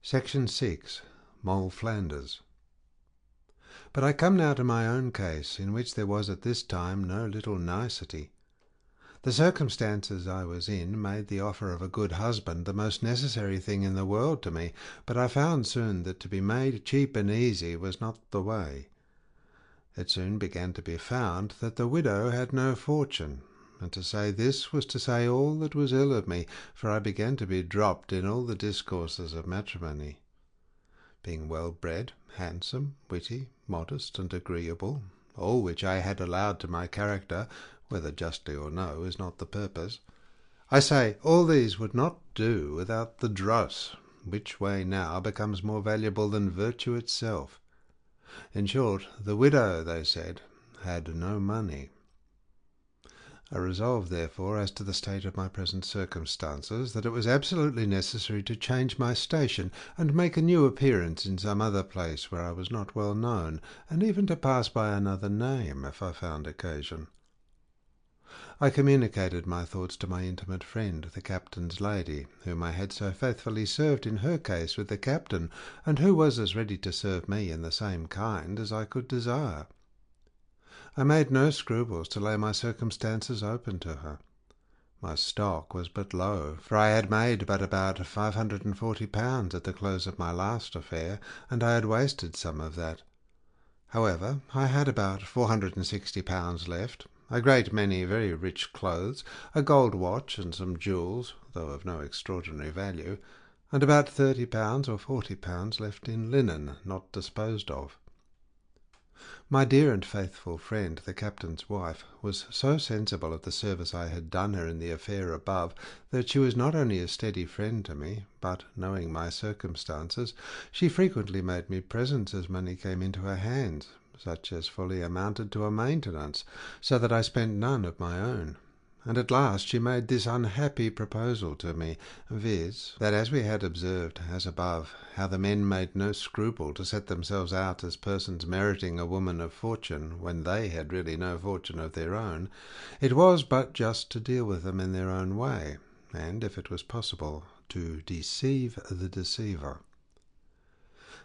Section 6. Moll Flanders. But I come now to my own case, in which there was at this time no little nicety. The circumstances I was in made the offer of a good husband the most necessary thing in the world to me, but I found soon that to be made cheap and easy was not the way. It soon began to be found that the widow had no fortune, and to say this was to say all that was ill of me, for I began to be dropped in all the discourses of matrimony. Being well-bred, handsome, witty, modest, and agreeable, all which I had allowed to my character, whether justly or no, is not the purpose. I say, all these would not do without the dross, which way now becomes more valuable than virtue itself. In short, the widow, they said, had no money. I resolved, therefore, as to the state of my present circumstances, that it was absolutely necessary to change my station, and make a new appearance in some other place where I was not well known, and even to pass by another name, if I found occasion. I communicated my thoughts to my intimate friend, the captain's lady, whom I had so faithfully served in her case with the captain, and who was as ready to serve me in the same kind as I could desire. I made no scruples to lay my circumstances open to her. My stock was but low, for I had made but about £540 at the close of my last affair, and I had wasted some of that. However, I had about £460 left, a great many very rich clothes, a gold watch and some jewels, though of no extraordinary value, and about £30 or £40 left in linen, not disposed of. My dear and faithful friend, the captain's wife, was so sensible of the service I had done her in the affair above, that she was not only a steady friend to me, but, knowing my circumstances, she frequently made me presents as money came into her hands, such as fully amounted to a maintenance, so that I spent none of my own. And at last she made this unhappy proposal to me, viz., that as we had observed, as above, how the men made no scruple to set themselves out as persons meriting a woman of fortune, when they had really no fortune of their own, it was but just to deal with them in their own way, and, if it was possible, to deceive the deceiver.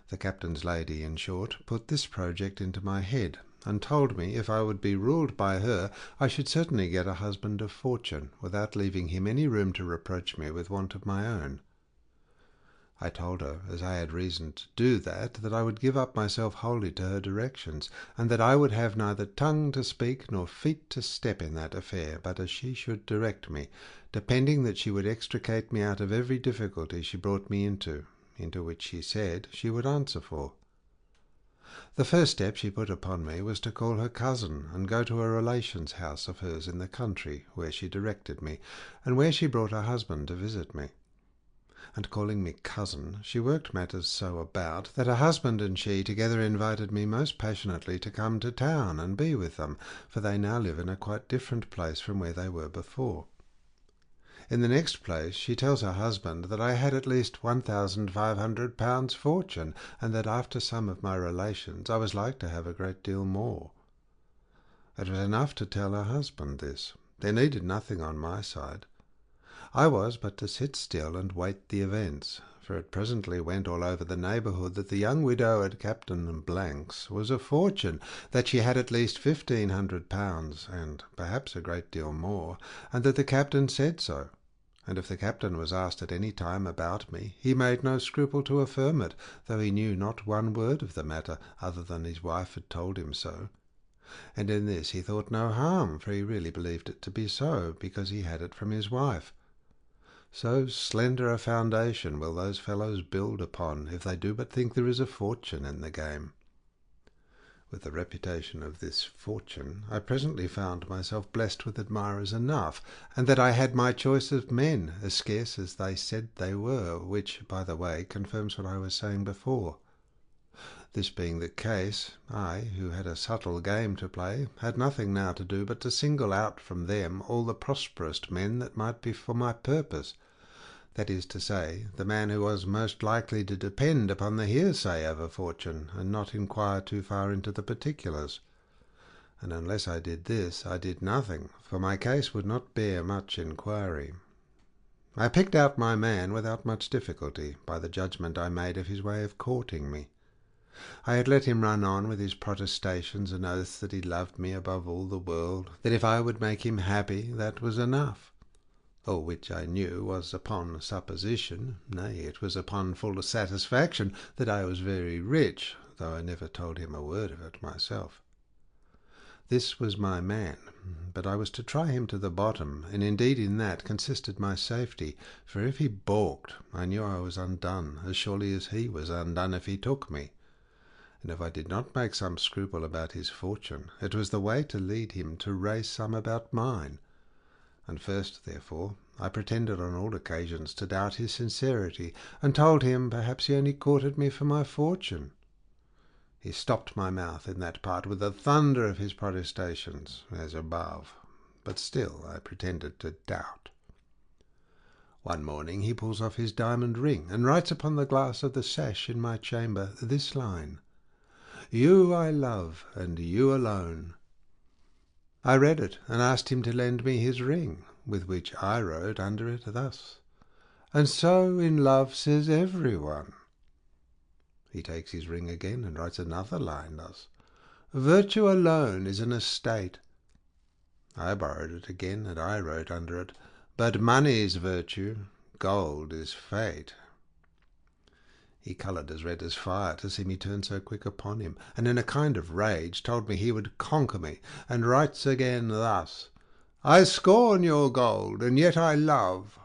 The captain's lady, in short, put this project into my head, and told me if I would be ruled by her, I should certainly get a husband of fortune, without leaving him any room to reproach me with want of my own. I told her, as I had reason to do that I would give up myself wholly to her directions, and that I would have neither tongue to speak nor feet to step in that affair, but as she should direct me, depending that she would extricate me out of every difficulty she brought me into which she said she would answer for. The first step she put upon me was to call her cousin, and go to a relation's house of hers in the country, where she directed me, and where she brought her husband to visit me. And calling me cousin, she worked matters so about that her husband and she together invited me most passionately to come to town and be with them, for they now live in a quite different place from where they were before. In the next place, she tells her husband that I had at least £1,500 fortune, and that after some of my relations I was like to have a great deal more. It was enough to tell her husband this. There needed nothing on my side. I was but to sit still and wait the events, for it presently went all over the neighbourhood that the young widow at Captain Blank's was a fortune, that she had at least £1,500, and perhaps a great deal more, and that the captain said so. And if the captain was asked at any time about me, he made no scruple to affirm it, though he knew not one word of the matter, other than his wife had told him so. And in this he thought no harm, for he really believed it to be so, because he had it from his wife. So slender a foundation will those fellows build upon, if they do but think there is a fortune in the game. With the reputation of this fortune, I presently found myself blessed with admirers enough, and that I had my choice of men, as scarce as they said they were, which, by the way, confirms what I was saying before. This being the case, I, who had a subtle game to play, had nothing now to do but to single out from them all the prosperous men that might be for my purpose, that is to say, the man who was most likely to depend upon the hearsay of a fortune, and not inquire too far into the particulars. And unless I did this, I did nothing, for my case would not bear much inquiry. I picked out my man without much difficulty by the judgment I made of his way of courting me. I had let him run on with his protestations and oaths that he loved me above all the world, that if I would make him happy, that was enough. All which I knew was upon supposition, nay, it was upon full satisfaction, that I was very rich, though I never told him a word of it myself. This was my man, but I was to try him to the bottom, and indeed in that consisted my safety, for if he balked, I knew I was undone, as surely as he was undone if he took me. And if I did not make some scruple about his fortune, it was the way to lead him to raise some about mine. And first, therefore, I pretended on all occasions to doubt his sincerity, and told him perhaps he only courted me for my fortune. He stopped my mouth in that part with the thunder of his protestations, as above, but still I pretended to doubt. One morning he pulls off his diamond ring, and writes upon the glass of the sash in my chamber this line: "You I love, and you alone." I read it, and asked him to lend me his ring, with which I wrote under it thus: "And so in love says everyone." He takes his ring again, and writes another line thus: "Virtue alone is an estate." I borrowed it again, and I wrote under it: "But money's virtue, gold is fate." He coloured as red as fire to see me turn so quick upon him, and in a kind of rage told me he would conquer me, and writes again thus: "I scorn your gold, and yet I love."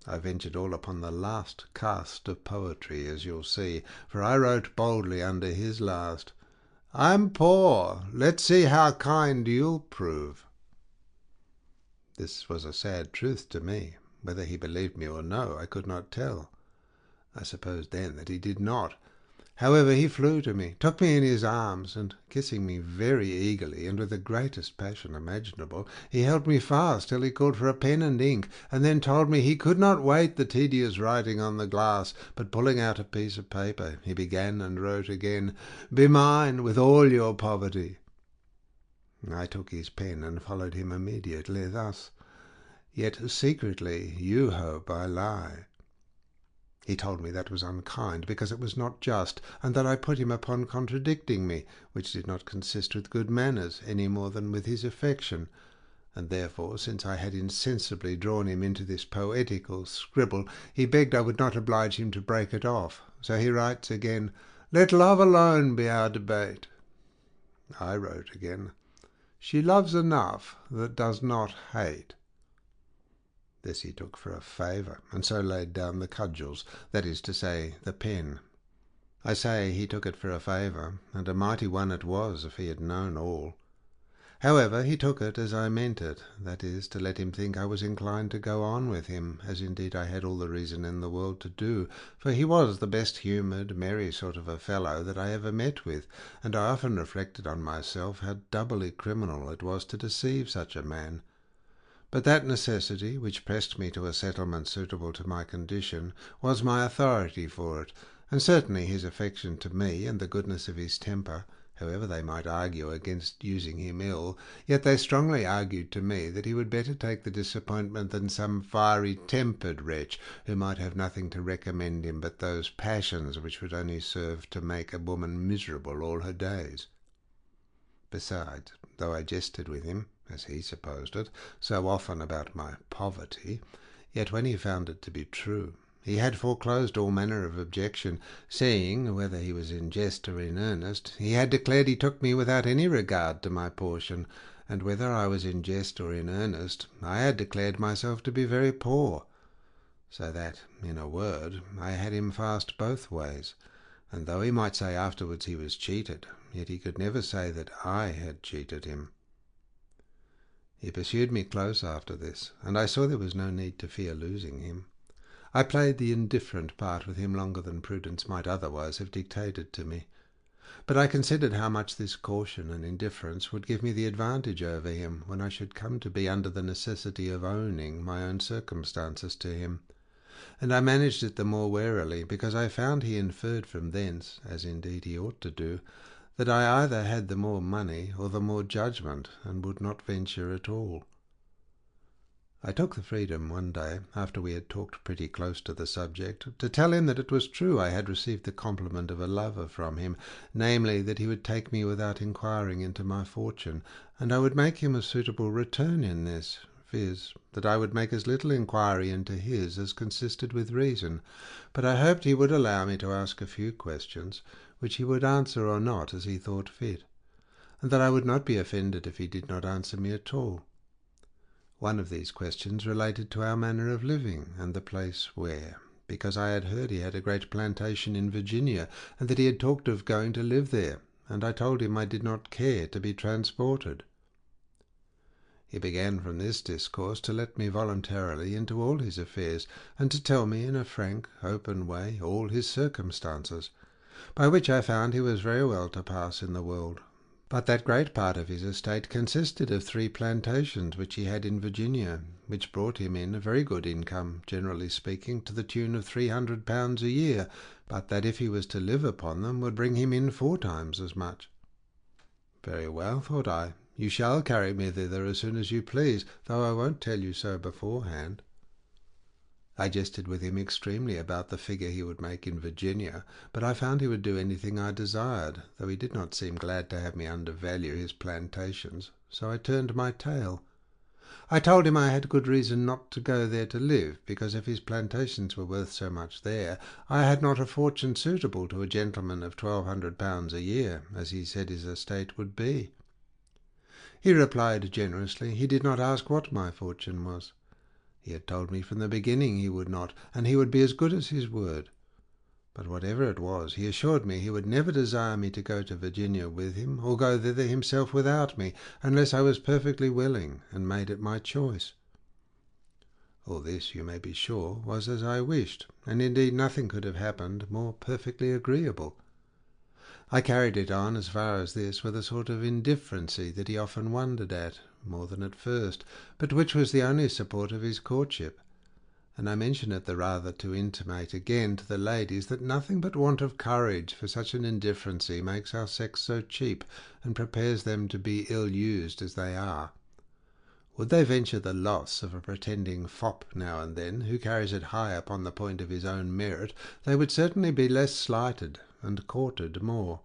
I ventured all upon the last cast of poetry, as you'll see, for I wrote boldly under his last: "I'm poor, let's see how kind you'll prove." This was a sad truth to me. Whether he believed me or no, I could not tell. I supposed then that he did not. However, he flew to me, took me in his arms, and kissing me very eagerly, and with the greatest passion imaginable, he held me fast till he called for a pen and ink, and then told me he could not wait the tedious writing on the glass, but pulling out a piece of paper, he began and wrote again: "Be mine with all your poverty." I took his pen and followed him immediately, thus: "Yet secretly you hope I lie." He told me that was unkind, because it was not just, and that I put him upon contradicting me, which did not consist with good manners, any more than with his affection, and therefore, since I had insensibly drawn him into this poetical scribble, he begged I would not oblige him to break it off. So he writes again: "Let love alone be our debate." I wrote again: "She loves enough that does not hate." This he took for a favour, and so laid down the cudgels, that is to say, the pen. I say he took it for a favour, and a mighty one it was if he had known all. However, he took it as I meant it, that is, to let him think I was inclined to go on with him, as indeed I had all the reason in the world to do, for he was the best-humoured, merry sort of a fellow that I ever met with, and I often reflected on myself how doubly criminal it was to deceive such a man. But that necessity, which pressed me to a settlement suitable to my condition, was my authority for it, and certainly his affection to me and the goodness of his temper, however they might argue against using him ill, yet they strongly argued to me that he would better take the disappointment than some fiery-tempered wretch, who might have nothing to recommend him but those passions which would only serve to make a woman miserable all her days. Besides, though I jested with him, as he supposed it, so often about my poverty, yet when he found it to be true, he had foreclosed all manner of objection, seeing, whether he was in jest or in earnest, he had declared he took me without any regard to my portion, and whether I was in jest or in earnest, I had declared myself to be very poor, so that, in a word, I had him fast both ways, and though he might say afterwards he was cheated, yet he could never say that I had cheated him. He pursued me close after this, and I saw there was no need to fear losing him. I played the indifferent part with him longer than prudence might otherwise have dictated to me. But I considered how much this caution and indifference would give me the advantage over him when I should come to be under the necessity of owning my own circumstances to him. And I managed it the more warily, because I found he inferred from thence, as indeed he ought to do, that I either had the more money or the more judgment, and would not venture at all. I took the freedom one day, after we had talked pretty close to the subject, to tell him that it was true I had received the compliment of a lover from him, namely, that he would take me without inquiring into my fortune, and I would make him a suitable return in this, viz., that I would make as little inquiry into his as consisted with reason, but I hoped he would allow me to ask a few questions, which he would answer or not as he thought fit, and that I would not be offended if he did not answer me at all. One of these questions related to our manner of living, and the place where, because I had heard he had a great plantation in Virginia, and that he had talked of going to live there, and I told him I did not care to be transported. He began from this discourse to let me voluntarily into all his affairs, and to tell me in a frank, open way all his circumstances, by which I found he was very well to pass in the world, but that great part of his estate consisted of 3 plantations which he had in Virginia, which brought him in a very good income, generally speaking, to the tune of £300 a year, but that if he was to live upon them would bring him in 4 times as much. Very well, thought I, you shall carry me thither as soon as you please, though I won't tell you so beforehand. I jested with him extremely about the figure he would make in Virginia, but I found he would do anything I desired, though he did not seem glad to have me undervalue his plantations, so I turned my tail. I told him I had good reason not to go there to live, because if his plantations were worth so much there, I had not a fortune suitable to a gentleman of £1,200 a year, as he said his estate would be. He replied generously he did not ask what my fortune was. He had told me from the beginning he would not, and he would be as good as his word. But whatever it was, he assured me he would never desire me to go to Virginia with him, or go thither himself without me, unless I was perfectly willing, and made it my choice. All this, you may be sure, was as I wished, and indeed nothing could have happened more perfectly agreeable. I carried it on as far as this with a sort of indifferency that he often wondered at, more than at first, but which was the only support of his courtship, and I mention it the rather to intimate again to the ladies that nothing but want of courage for such an indifferency makes our sex so cheap, and prepares them to be ill-used as they are. Would they venture the loss of a pretending fop now and then, who carries it high upon the point of his own merit, they would certainly be less slighted, and courted more.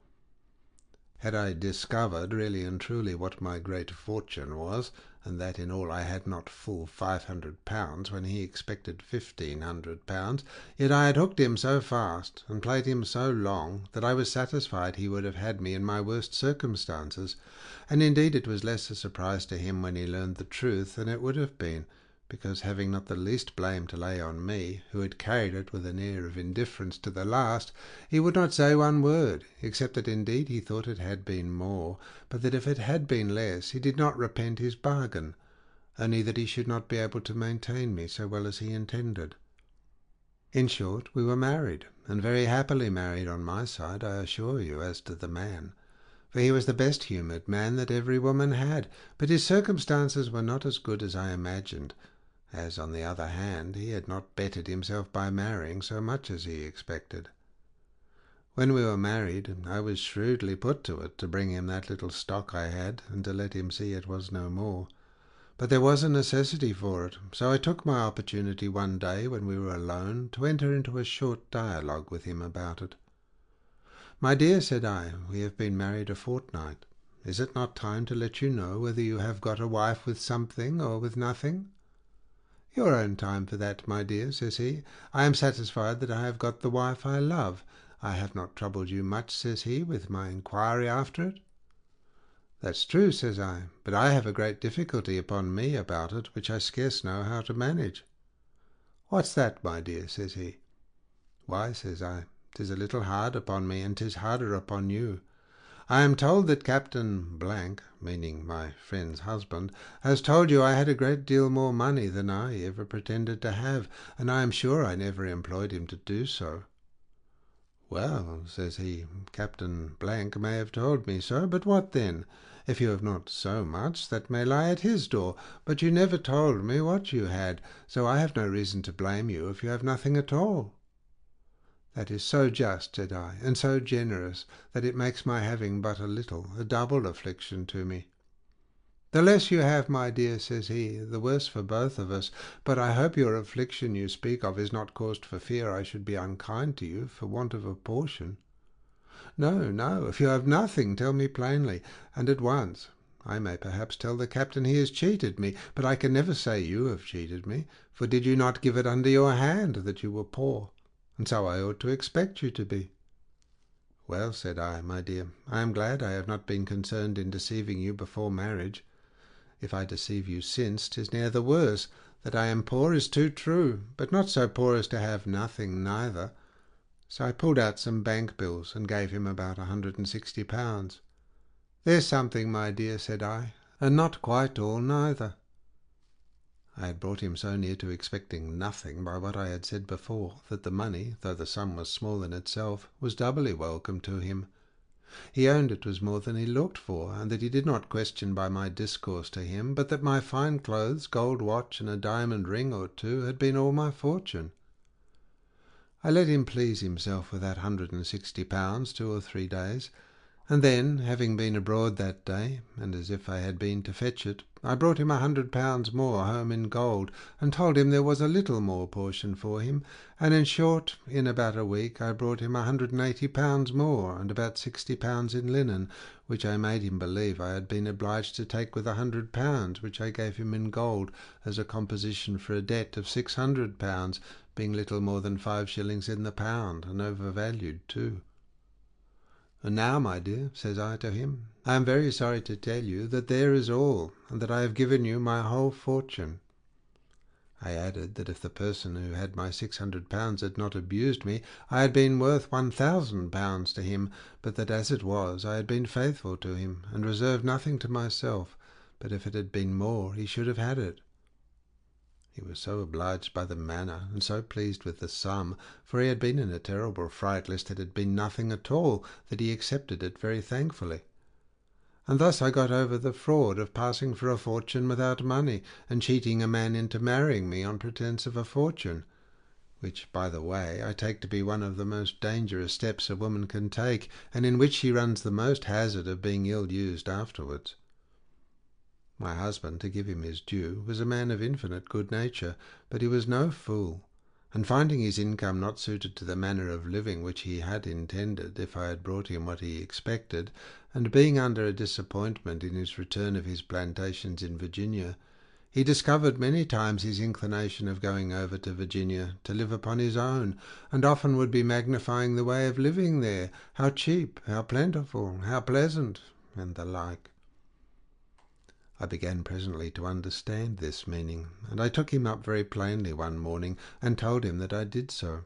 Had I discovered really and truly what my great fortune was, and that in all I had not full £500 when he expected £1,500, yet I had hooked him so fast, and played him so long, that I was satisfied he would have had me in my worst circumstances, and indeed it was less a surprise to him when he learned the truth than it would have been, because having not the least blame to lay on me, who had carried it with an air of indifference to the last, he would not say one word, except that indeed he thought it had been more, but that if it had been less he did not repent his bargain, only that he should not be able to maintain me so well as he intended. In short, we were married, and very happily married on my side, I assure you, as to the man, for he was the best-humoured man that every woman had, but his circumstances were not as good as I imagined, as, on the other hand, he had not bettered himself by marrying so much as he expected. When we were married, I was shrewdly put to it to bring him that little stock I had, and to let him see it was no more. But there was a necessity for it, so I took my opportunity one day when we were alone to enter into a short dialogue with him about it. "My dear," said I, "we have been married a fortnight. Is it not time to let you know whether you have got a wife with something or with nothing?" "Your own time for that, my dear," says he. "I am satisfied that I have got the wife I love. I have not troubled you much," says he, "with my inquiry after it." "That's true," says I, "but I have a great difficulty upon me about it, which I scarce know how to manage." "What's that, my dear?" says he. "Why," says I, "'tis a little hard upon me, and 'tis harder upon you. I am told that Captain , meaning my friend's husband, has told you I had a great deal more money than I ever pretended to have, and I am sure I never employed him to do so." "Well," says he, "Captain may have told me so, but what then? If you have not so much, that may lie at his door, but you never told me what you had, so I have no reason to blame you if you have nothing at all." "That is so just," said I, "and so generous, that it makes my having but a little a double affliction to me." The less you have, my dear, says he, the worse for both of us. But I hope your affliction you speak of is not caused for fear I should be unkind to you for want of a portion. No, no, if you have nothing, tell me plainly, and at once. I may perhaps tell the captain he has cheated me, but I can never say you have cheated me, for did you not give it under your hand that you were poor? And so I ought to expect you to be. Well, said I, my dear, I am glad I have not been concerned in deceiving you before marriage. If I deceive you since, 'tis ne'er the worse. That I am poor is too true, but not so poor as to have nothing neither. So I pulled out some bank bills and gave him about £160. There's something, my dear, said I, and not quite all neither. I had brought him so near to expecting nothing by what I had said before, that the money, though the sum was small in itself, was doubly welcome to him. He owned it was more than he looked for, and that he did not question by my discourse to him, but that my fine clothes, gold watch, and a diamond ring or two had been all my fortune. I let him please himself with that £160 2 or 3 days, and then, having been abroad that day, and as if I had been to fetch it, I brought him £100 more home in gold, and told him there was a little more portion for him, and in short, in about a week I brought him £180 more, and about £60 in linen, which I made him believe I had been obliged to take with £100, which I gave him in gold, as a composition for a debt of £600, being little more than 5 shillings in the pound, and overvalued too. And now, my dear, says I to him, I am very sorry to tell you that there is all, and that I have given you my whole fortune. I added that if the person who had my £600 had not abused me, I had been worth £1,000 to him, but that as it was, I had been faithful to him, and reserved nothing to myself, but if it had been more, he should have had it. He was so obliged by the manner, and so pleased with the sum, for he had been in a terrible fright lest it had been nothing at all, that he accepted it very thankfully. And thus I got over the fraud of passing for a fortune without money, and cheating a man into marrying me on pretence of a fortune, which, by the way, I take to be one of the most dangerous steps a woman can take, and in which she runs the most hazard of being ill-used afterwards. My husband, to give him his due, was a man of infinite good nature, but he was no fool, and finding his income not suited to the manner of living which he had intended if I had brought him what he expected, and being under a disappointment in his return of his plantations in Virginia, he discovered many times his inclination of going over to Virginia to live upon his own, and often would be magnifying the way of living there, how cheap, how plentiful, how pleasant, and the like. I began presently to understand this meaning, and I took him up very plainly one morning, and told him that I did so,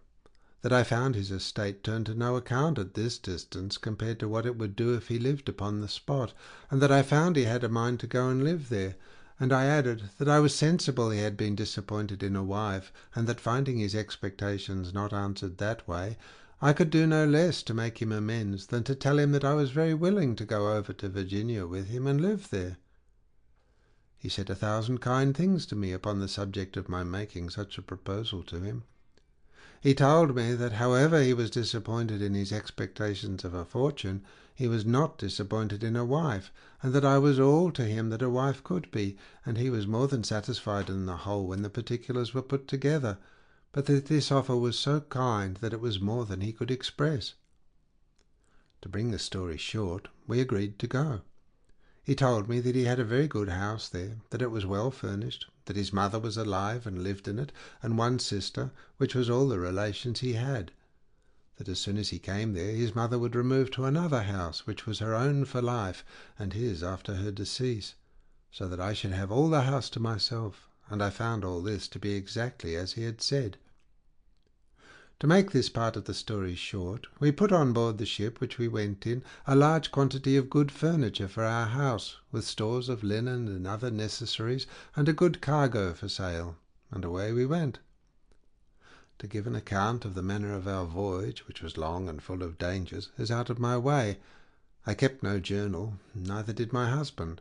that I found his estate turned to no account at this distance compared to what it would do if he lived upon the spot, and that I found he had a mind to go and live there, and I added that I was sensible he had been disappointed in a wife, and that finding his expectations not answered that way, I could do no less to make him amends than to tell him that I was very willing to go over to Virginia with him and live there. He said 1,000 kind things to me upon the subject of my making such a proposal to him. He told me that however he was disappointed in his expectations of a fortune, he was not disappointed in a wife, and that I was all to him that a wife could be, and he was more than satisfied in the whole when the particulars were put together, but that this offer was so kind that it was more than he could express. To bring the story short, we agreed to go. He told me that he had a very good house there, that it was well furnished, that his mother was alive and lived in it, and one sister, which was all the relations he had. That as soon as he came there, his mother would remove to another house, which was her own for life, and his after her decease, so that I should have all the house to myself, and I found all this to be exactly as he had said. To make this part of the story short, we put on board the ship which we went in a large quantity of good furniture for our house, with stores of linen and other necessaries, and a good cargo for sale, and away we went. To give an account of the manner of our voyage, which was long and full of dangers, is out of my way. I kept no journal, neither did my husband.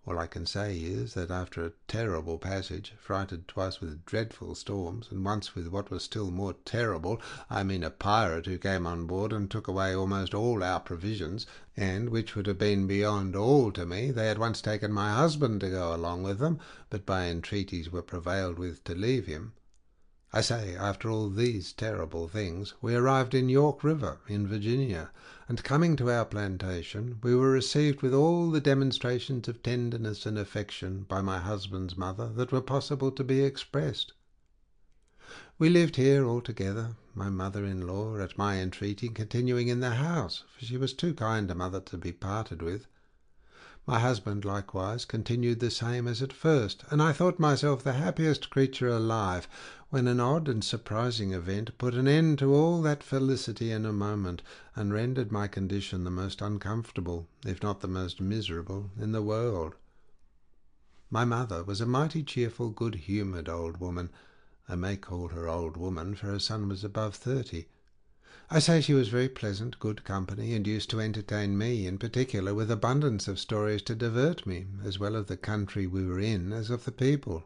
All I can say is that after a terrible passage, frighted twice with dreadful storms, and once with what was still more terrible, I mean a pirate who came on board and took away almost all our provisions, and, which would have been beyond all to me, they had once taken my husband to go along with them, but by entreaties were prevailed with to leave him. I say, after all these terrible things, we arrived in York River, in Virginia, and coming to our plantation, we were received with all the demonstrations of tenderness and affection by my husband's mother that were possible to be expressed. We lived here all together, my mother-in-law, at my entreaty, continuing in the house, for she was too kind a mother to be parted with. My husband likewise continued the same as at first, and I thought myself the happiest creature alive, when an odd and surprising event put an end to all that felicity in a moment, and rendered my condition the most uncomfortable, if not the most miserable, in the world. My mother was a mighty cheerful, good-humoured old woman. I may call her old woman, for her son was above 30. I say she was very pleasant, good company, and used to entertain me, in particular, with abundance of stories to divert me, as well of the country we were in as of the people.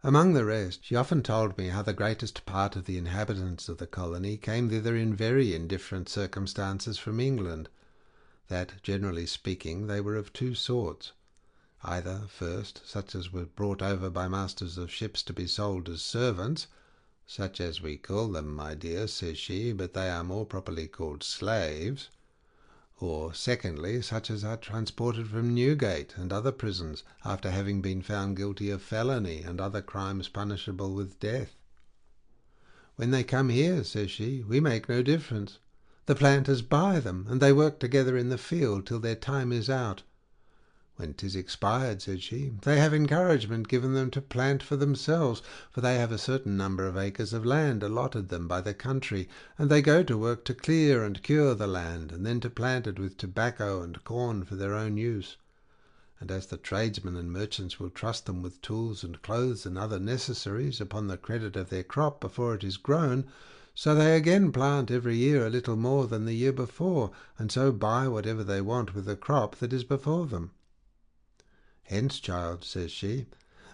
Among the rest, she often told me how the greatest part of the inhabitants of the colony came thither in very indifferent circumstances from England, that, generally speaking, they were of two sorts. Either, first, such as were brought over by masters of ships to be sold as servants, "Such as we call them, my dear," says she, "but they are more properly called slaves." Or, secondly, such as are transported from Newgate and other prisons, after having been found guilty of felony and other crimes punishable with death. "When they come here," says she, "we make no difference. The planters buy them, and they work together in the field till their time is out. When 'tis expired," said she, "they have encouragement given them to plant for themselves, for they have a certain number of acres of land allotted them by the country, and they go to work to clear and cure the land, and then to plant it with tobacco and corn for their own use. And as the tradesmen and merchants will trust them with tools and clothes and other necessaries upon the credit of their crop before it is grown, so they again plant every year a little more than the year before, and so buy whatever they want with the crop that is before them. Hence, child," says she,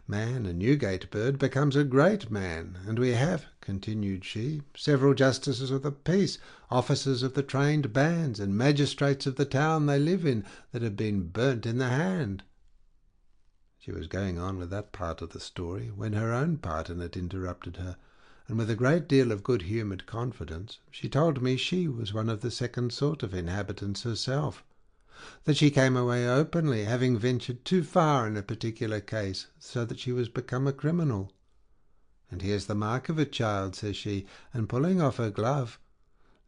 "man, a Newgate bird, becomes a great man, and we have," continued she, "several justices of the peace, officers of the trained bands, and magistrates of the town they live in, that have been burnt in the hand." She was going on with that part of the story, when her own part in it interrupted her, and with a great deal of good-humoured confidence she told me she was one of the second sort of inhabitants herself, that she came away openly, having ventured too far in a particular case, so that she was become a criminal. "And here's the mark of it, child," says she, and pulling off her glove.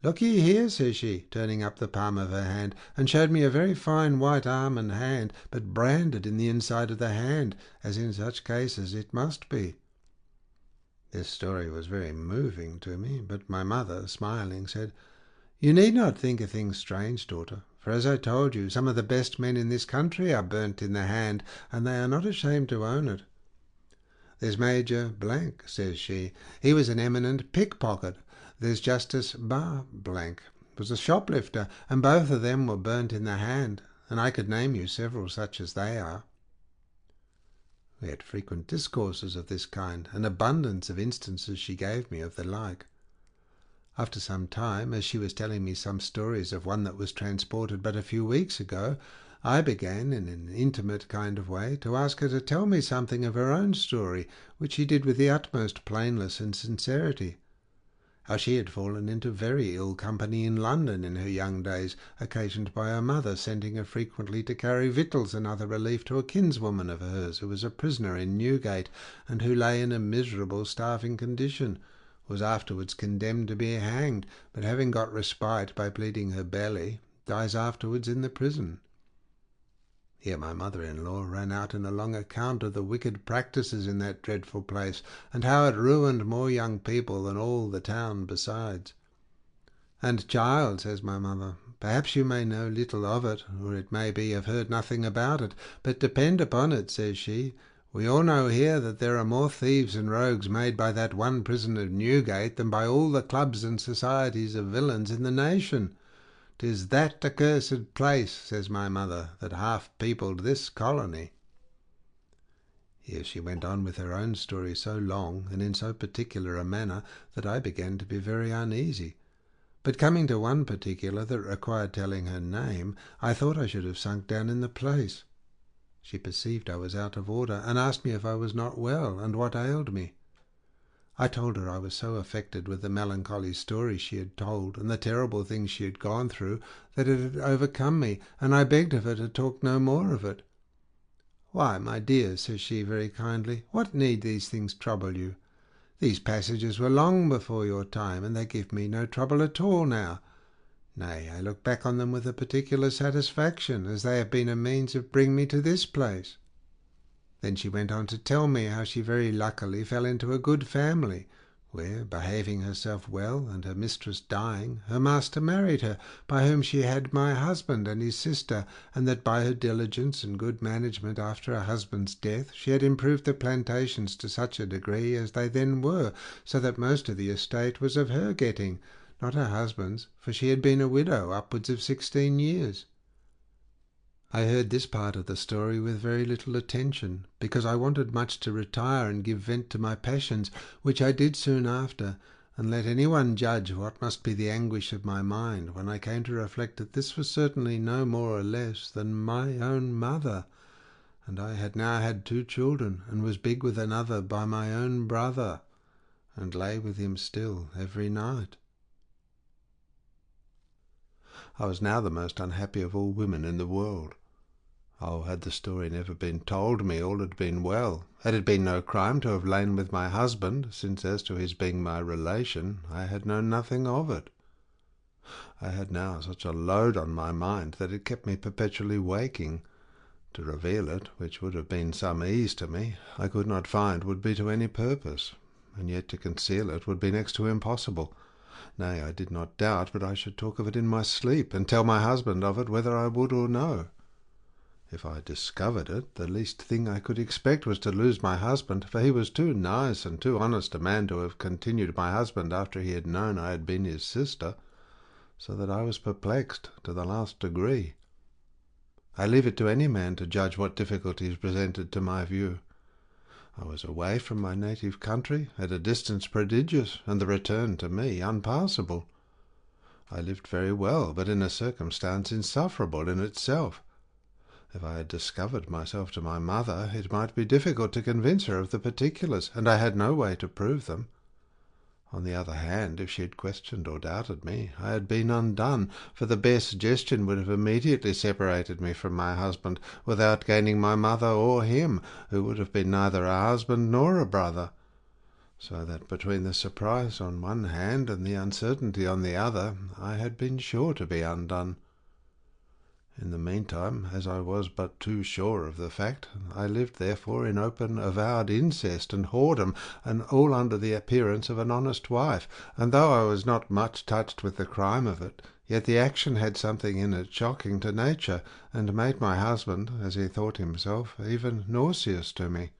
"Look ye here," says she, turning up the palm of her hand, and showed me a very fine white arm and hand, but branded in the inside of the hand, as in such cases it must be. This story was very moving to me, but my mother, smiling, said, "You need not think a thing strange, daughter, for as I told you, some of the best men in this country are burnt in the hand, and they are not ashamed to own it. There's Major —, says she, he was an eminent pickpocket. There's Justice Bar —, was a shoplifter, and both of them were burnt in the hand, and I could name you several such as they are." We had frequent discourses of this kind, and abundance of instances she gave me of the like. After some time, as she was telling me some stories of one that was transported but a few weeks ago, I began, in an intimate kind of way, to ask her to tell me something of her own story, which she did with the utmost plainness and sincerity. How she had fallen into very ill company in London in her young days, occasioned by her mother sending her frequently to carry victuals and other relief to a kinswoman of hers who was a prisoner in Newgate, and who lay in a miserable starving condition, was afterwards condemned to be hanged, but having got respite by pleading her belly, dies afterwards in the prison. Here my mother-in-law ran out in a long account of the wicked practices in that dreadful place, and how it ruined more young people than all the town besides. "And, child," says my mother, "perhaps you may know little of it, or it may be have heard nothing about it, but depend upon it," says she, "we all know here that there are more thieves and rogues made by that one prison of Newgate than by all the clubs and societies of villains in the nation. 'Tis that accursed place, says my mother, that half peopled this colony." Here she went on with her own story so long and in so particular a manner that I began to be very uneasy. But coming to one particular that required telling her name, I thought I should have sunk down in the place. She perceived I was out of order, and asked me if I was not well, and what ailed me. I told her I was so affected with the melancholy story she had told, and the terrible things she had gone through, that it had overcome me, and I begged of her to talk no more of it. "Why, my dear," says she very kindly, "what need these things trouble you? These passages were long before your time, and they give me no trouble at all now. Nay, I look back on them with a particular satisfaction, as they have been a means of bringing me to this place." Then she went on to tell me how she very luckily fell into a good family, where, behaving herself well, and her mistress dying, her master married her, by whom she had my husband and his sister, and that by her diligence and good management after her husband's death she had improved the plantations to such a degree as they then were, so that most of the estate was of her getting, not her husband's, for she had been a widow upwards of 16 years. I heard this part of the story with very little attention, because I wanted much to retire and give vent to my passions, which I did soon after, and let any one judge what must be the anguish of my mind when I came to reflect that this was certainly no more or less than my own mother, and I had now had 2 children, and was big with another by my own brother, and lay with him still every night. I was now the most unhappy of all women in the world. Oh, had the story never been told me, all had been well. Had it been no crime to have lain with my husband, since as to his being my relation, I had known nothing of it. I had now such a load on my mind that it kept me perpetually waking. To reveal it, which would have been some ease to me, I could not find would be to any purpose, and yet to conceal it would be next to impossible. Nay, I did not doubt but I should talk of it in my sleep, and tell my husband of it whether I would or no. If I discovered it, the least thing I could expect was to lose my husband, for he was too nice and too honest a man to have continued my husband after he had known I had been his sister, so that I was perplexed to the last degree. I leave it to any man to judge what difficulties presented to my view. I was away from my native country, at a distance prodigious, and the return to me unpassable. I lived very well, but in a circumstance insufferable in itself. If I had discovered myself to my mother, it might be difficult to convince her of the particulars, and I had no way to prove them. On the other hand, if she had questioned or doubted me, I had been undone, for the bare suggestion would have immediately separated me from my husband, without gaining my mother or him, who would have been neither a husband nor a brother. So that between the surprise on one hand and the uncertainty on the other, I had been sure to be undone. In the meantime, as I was but too sure of the fact, I lived therefore in open avowed incest and whoredom, and all under the appearance of an honest wife, and though I was not much touched with the crime of it, yet the action had something in it shocking to nature, and made my husband, as he thought himself, even nauseous to me.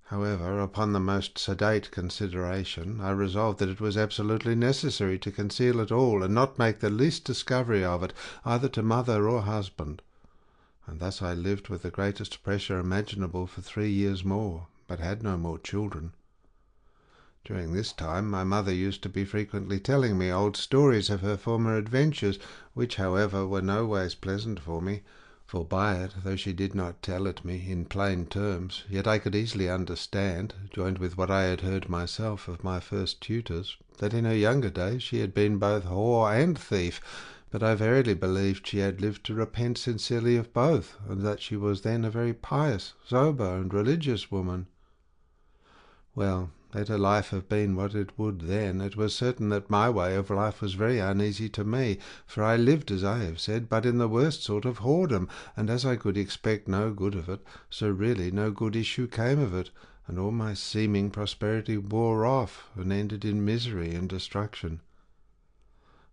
However, upon the most sedate consideration, I resolved that it was absolutely necessary to conceal it all, and not make the least discovery of it, either to mother or husband. And thus I lived with the greatest pressure imaginable for 3 years more, but had no more children. During this time my mother used to be frequently telling me old stories of her former adventures, which, however, were no ways pleasant for me, for by it, though she did not tell it me in plain terms, yet I could easily understand, joined with what I had heard myself of my first tutors, that in her younger days she had been both whore and thief, but I verily believed she had lived to repent sincerely of both, and that she was then a very pious, sober, and religious woman. Well, let her life have been what it would then, it was certain that my way of life was very uneasy to me, for I lived, as I have said, but in the worst sort of whoredom, and as I could expect no good of it, so really no good issue came of it, and all my seeming prosperity wore off, and ended in misery and destruction.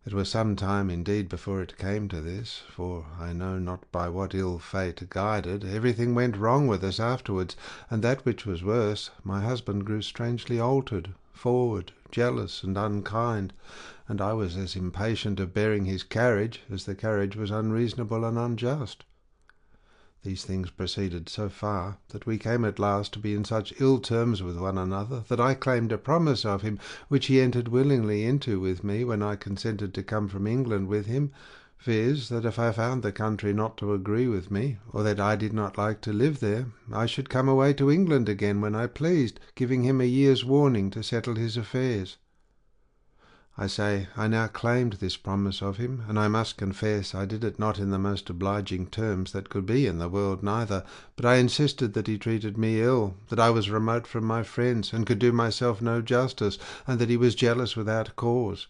It was some time indeed before it came to this, for I know not by what ill fate guided, everything went wrong with us afterwards, and that which was worse, my husband grew strangely altered, forward, jealous and unkind, and I was as impatient of bearing his carriage as the carriage was unreasonable and unjust. These things proceeded so far that we came at last to be in such ill terms with one another that I claimed a promise of him, which he entered willingly into with me when I consented to come from England with him, viz., that if I found the country not to agree with me, or that I did not like to live there, I should come away to England again when I pleased, giving him a year's warning to settle his affairs. I say, I now claimed this promise of him, and I must confess I did it not in the most obliging terms that could be in the world neither, but I insisted that he treated me ill, that I was remote from my friends, and could do myself no justice, and that he was jealous without cause,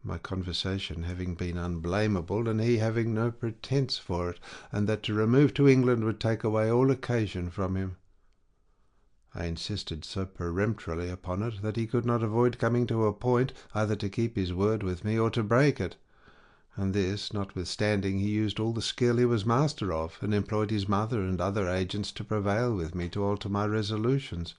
my conversation having been unblameable, and he having no pretence for it, and that to remove to England would take away all occasion from him. I insisted so peremptorily upon it that he could not avoid coming to a point either to keep his word with me or to break it, and this notwithstanding he used all the skill he was master of, and employed his mother and other agents to prevail with me to alter my resolutions.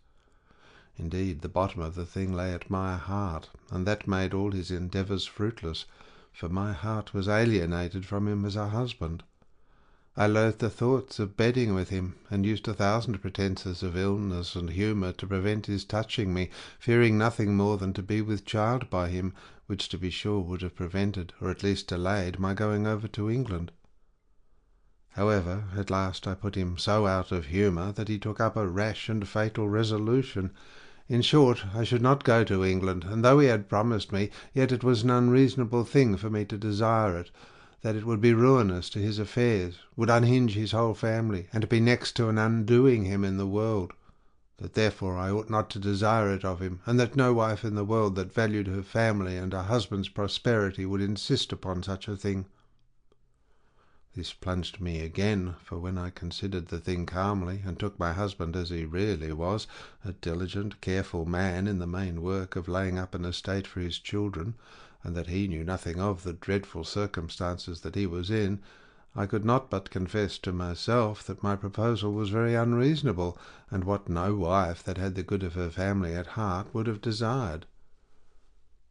Indeed, the bottom of the thing lay at my heart, and that made all his endeavours fruitless, for my heart was alienated from him as a husband. I loathed the thoughts of bedding with him, and used 1,000 pretences of illness and humour to prevent his touching me, fearing nothing more than to be with child by him, which to be sure would have prevented, or at least delayed, my going over to England. However, at last I put him so out of humour that he took up a rash and fatal resolution. In short, I should not go to England, and though he had promised me, yet it was an unreasonable thing for me to desire it, that it would be ruinous to his affairs, would unhinge his whole family, and be next to an undoing him in the world, that therefore I ought not to desire it of him, and that no wife in the world that valued her family and her husband's prosperity would insist upon such a thing. This plunged me again, for when I considered the thing calmly, and took my husband as he really was, a diligent, careful man in the main work of laying up an estate for his children, and that he knew nothing of the dreadful circumstances that he was in, I could not but confess to myself that my proposal was very unreasonable, and what no wife that had the good of her family at heart would have desired.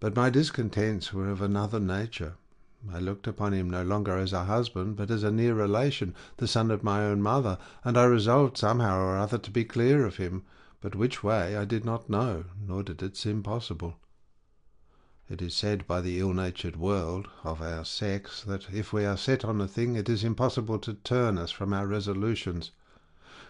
But my discontents were of another nature. I looked upon him no longer as a husband, but as a near relation, the son of my own mother, and I resolved somehow or other to be clear of him, but which way I did not know, nor did it seem possible. It is said by the ill-natured world of our sex that if we are set on a thing it is impossible to turn us from our resolutions.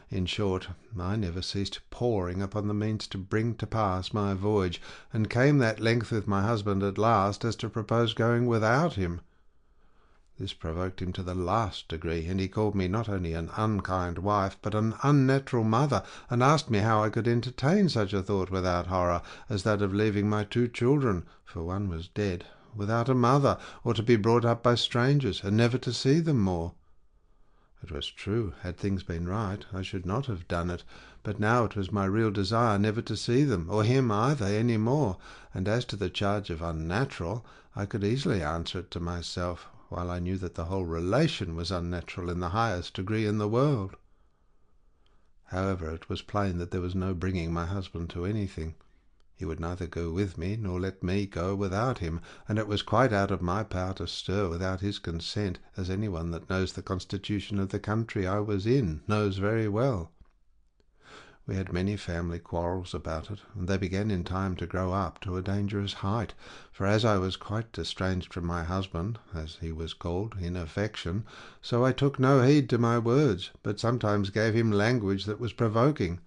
In short, I never ceased poring upon the means to bring to pass my voyage, and came that length with my husband at last as to propose going without him. This provoked him to the last degree, and he called me not only an unkind wife, but an unnatural mother, and asked me how I could entertain such a thought without horror, as that of leaving my 2 children, for one was dead, without a mother, or to be brought up by strangers, and never to see them more. It was true, had things been right, I should not have done it, but now it was my real desire never to see them, or him either, any more, and as to the charge of unnatural, I could easily answer it to myself, while I knew that the whole relation was unnatural in the highest degree in the world. However, it was plain that there was no bringing my husband to anything. He would neither go with me, nor let me go without him, and it was quite out of my power to stir without his consent, as anyone that knows the constitution of the country I was in knows very well. We had many family quarrels about it, and they began in time to grow up to a dangerous height, for as I was quite estranged from my husband, as he was called, in affection, so I took no heed to my words, but sometimes gave him language that was provoking,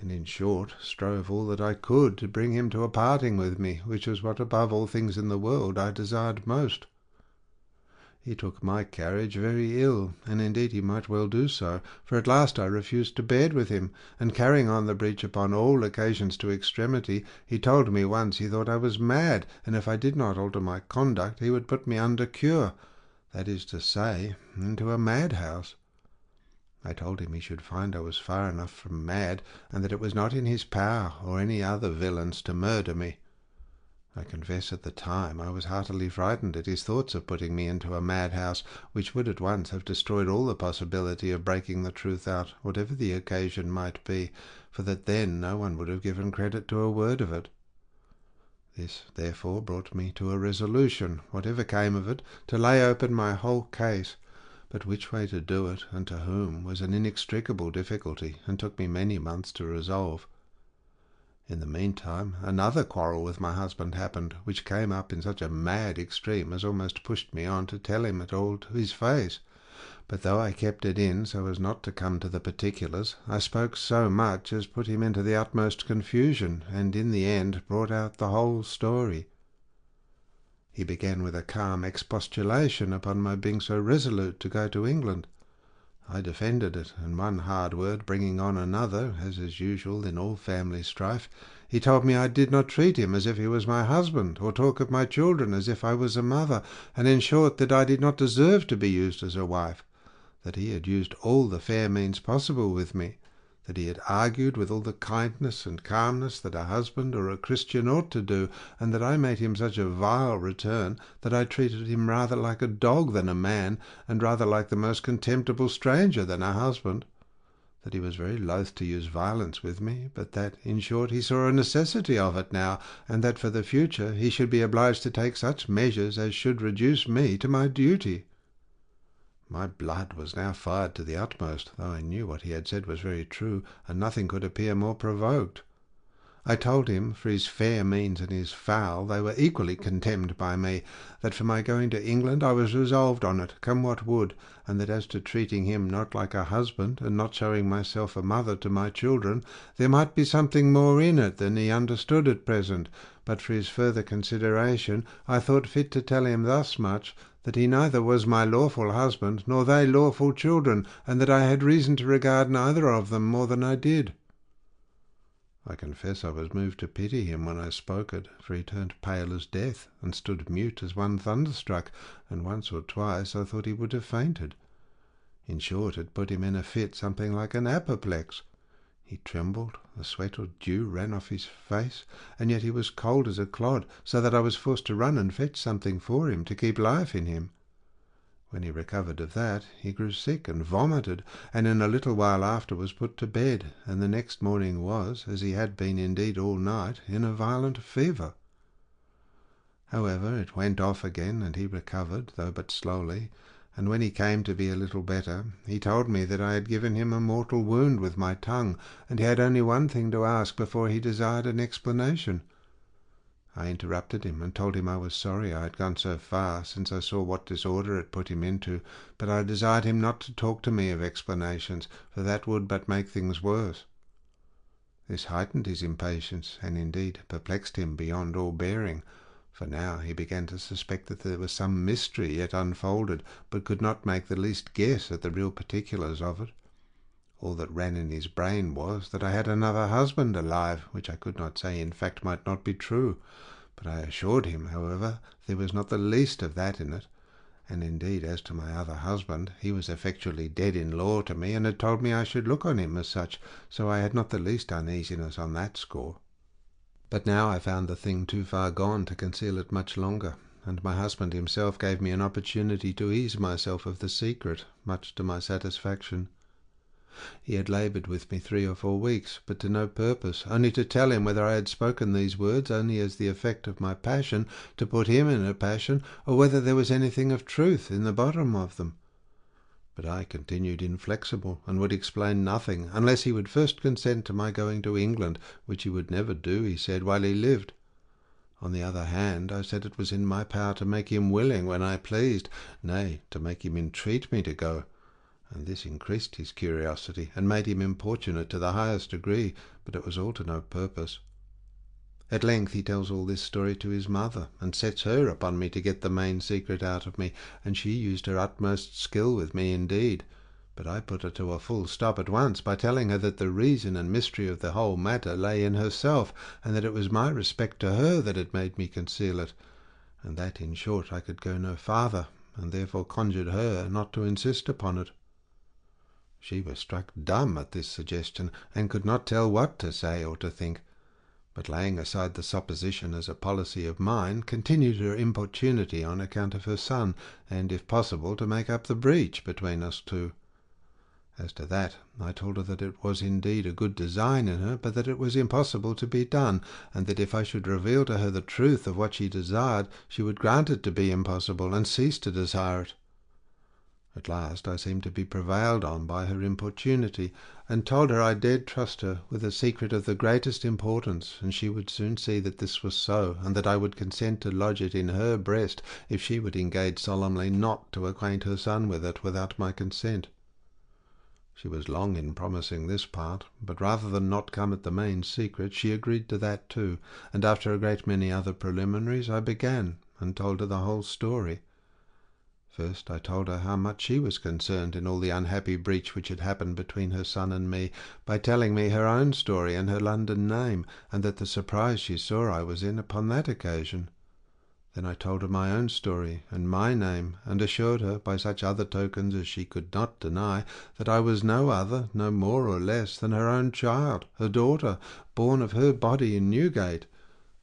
and in short strove all that I could to bring him to a parting with me, which was what above all things in the world I desired most. He took my carriage very ill, and indeed he might well do so, for at last I refused to bed with him, and carrying on the breach upon all occasions to extremity, he told me once he thought I was mad, and if I did not alter my conduct he would put me under cure, that is to say, into a madhouse. I told him he should find I was far enough from mad, and that it was not in his power or any other villain's to murder me. I confess at the time I was heartily frightened at his thoughts of putting me into a madhouse, which would at once have destroyed all the possibility of breaking the truth out, whatever the occasion might be, for that then no one would have given credit to a word of it. This, therefore, brought me to a resolution, whatever came of it, to lay open my whole case, but which way to do it, and to whom, was an inextricable difficulty, and took me many months to resolve. In the meantime, another quarrel with my husband happened, which came up in such a mad extreme as almost pushed me on to tell him it all to his face. But though I kept it in so as not to come to the particulars, I spoke so much as put him into the utmost confusion, and in the end brought out the whole story. He began with a calm expostulation upon my being so resolute to go to England. I defended it, and one hard word bringing on another, as is usual in all family strife, he told me I did not treat him as if he was my husband, or talk of my children as if I was a mother, and in short that I did not deserve to be used as a wife, that he had used all the fair means possible with me, that he had argued with all the kindness and calmness that a husband or a Christian ought to do, and that I made him such a vile return that I treated him rather like a dog than a man, and rather like the most contemptible stranger than a husband, that he was very loath to use violence with me, but that, in short, he saw a necessity of it now, and that for the future he should be obliged to take such measures as should reduce me to my duty. My blood was now fired to the utmost, though I knew what he had said was very true, and nothing could appear more provoked. I told him, for his fair means and his foul, they were equally contemned by me, that for my going to England I was resolved on it, come what would, and that as to treating him not like a husband, and not showing myself a mother to my children, there might be something more in it than he understood at present, but for his further consideration I thought fit to tell him thus much, that he neither was my lawful husband, nor they lawful children, and that I had reason to regard neither of them more than I did. I confess I was moved to pity him when I spoke it, for he turned pale as death, and stood mute as one thunderstruck, and once or twice I thought he would have fainted. In short, it put him in a fit something like an apoplexy. He trembled, the sweat or dew ran off his face, and yet he was cold as a clod, so that I was forced to run and fetch something for him to keep life in him. When he recovered of that, he grew sick and vomited, and in a little while after was put to bed, and the next morning was, as he had been indeed all night, in a violent fever. However, it went off again, and he recovered, though but slowly, and when he came to be a little better, he told me that I had given him a mortal wound with my tongue, and he had only one thing to ask before he desired an explanation. I interrupted him, and told him I was sorry I had gone so far, since I saw what disorder it put him into, but I desired him not to talk to me of explanations, for that would but make things worse. This heightened his impatience, and indeed perplexed him beyond all bearing, for now he began to suspect that there was some mystery yet unfolded, but could not make the least guess at the real particulars of it. All that ran in his brain was that I had another husband alive, which I could not say in fact might not be true, but I assured him, however, there was not the least of that in it, and indeed as to my other husband, he was effectually dead in law to me, and had told me I should look on him as such, so I had not the least uneasiness on that score. But now I found the thing too far gone to conceal it much longer, and my husband himself gave me an opportunity to ease myself of the secret, much to my satisfaction. He had laboured with me 3 or 4 weeks, but to no purpose, only to tell him whether I had spoken these words only as the effect of my passion, to put him in a passion, or whether there was anything of truth in the bottom of them. But I continued inflexible, and would explain nothing, unless he would first consent to my going to England, which he would never do, he said, while he lived. On the other hand, I said it was in my power to make him willing when I pleased, nay, to make him entreat me to go, and this increased his curiosity, and made him importunate to the highest degree, but it was all to no purpose. At length he tells all this story to his mother, and sets her upon me to get the main secret out of me, and she used her utmost skill with me indeed, but I put her to a full stop at once by telling her that the reason and mystery of the whole matter lay in herself, and that it was my respect to her that had made me conceal it, and that, in short, I could go no farther, and therefore conjured her not to insist upon it. She was struck dumb at this suggestion, and could not tell what to say or to think, but laying aside the supposition as a policy of mine, continued her importunity on account of her son, and, if possible, to make up the breach between us two. As to that, I told her that it was indeed a good design in her, but that it was impossible to be done, and that if I should reveal to her the truth of what she desired, she would grant it to be impossible, and cease to desire it. At last I seemed to be prevailed on by her importunity, and told her I dared trust her with a secret of the greatest importance, and she would soon see that this was so, and that I would consent to lodge it in her breast if she would engage solemnly not to acquaint her son with it without my consent. She was long in promising this part, but rather than not come at the main secret, she agreed to that too, and after a great many other preliminaries I began, and told her the whole story. First I told her how much she was concerned in all the unhappy breach which had happened between her son and me, by telling me her own story and her London name, and that the surprise she saw I was in upon that occasion. Then I told her my own story and my name, and assured her, by such other tokens as she could not deny, that I was no other, no more or less, than her own child, her daughter, born of her body in Newgate,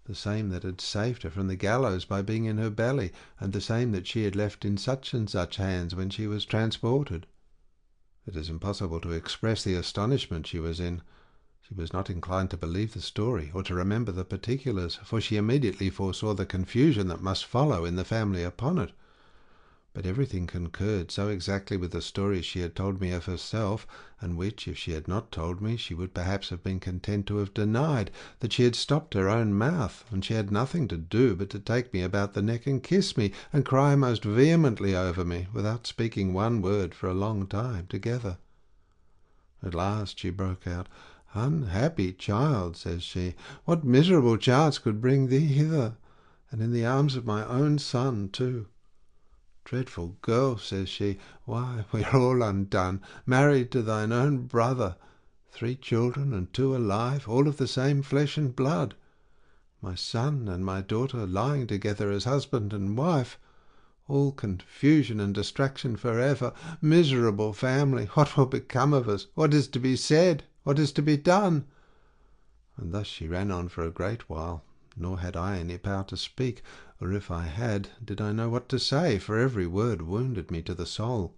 the same that had saved her from the gallows by being in her belly, and the same that she had left in such and such hands when she was transported. It is impossible to express the astonishment she was in. She was not inclined to believe the story, or to remember the particulars, for she immediately foresaw the confusion that must follow in the family upon it. But everything concurred so exactly with the story she had told me of herself, and which, if she had not told me, she would perhaps have been content to have denied, that she had stopped her own mouth, and she had nothing to do but to take me about the neck and kiss me, and cry most vehemently over me, without speaking one word for a long time together. At last she broke out, "Unhappy child," says she, "what miserable chance could bring thee hither, and in the arms of my own son too? Dreadful girl," says she, "why, we are all undone, married to thine own brother, 3 children and 2 alive, all of the same flesh and blood, my son and my daughter lying together as husband and wife, all confusion and distraction for ever. Miserable family, what will become of us? What is to be said? What is to be done?" And thus she ran on for a great while, nor had I any power to speak, or if I had, did I know what to say, for every word wounded me to the soul.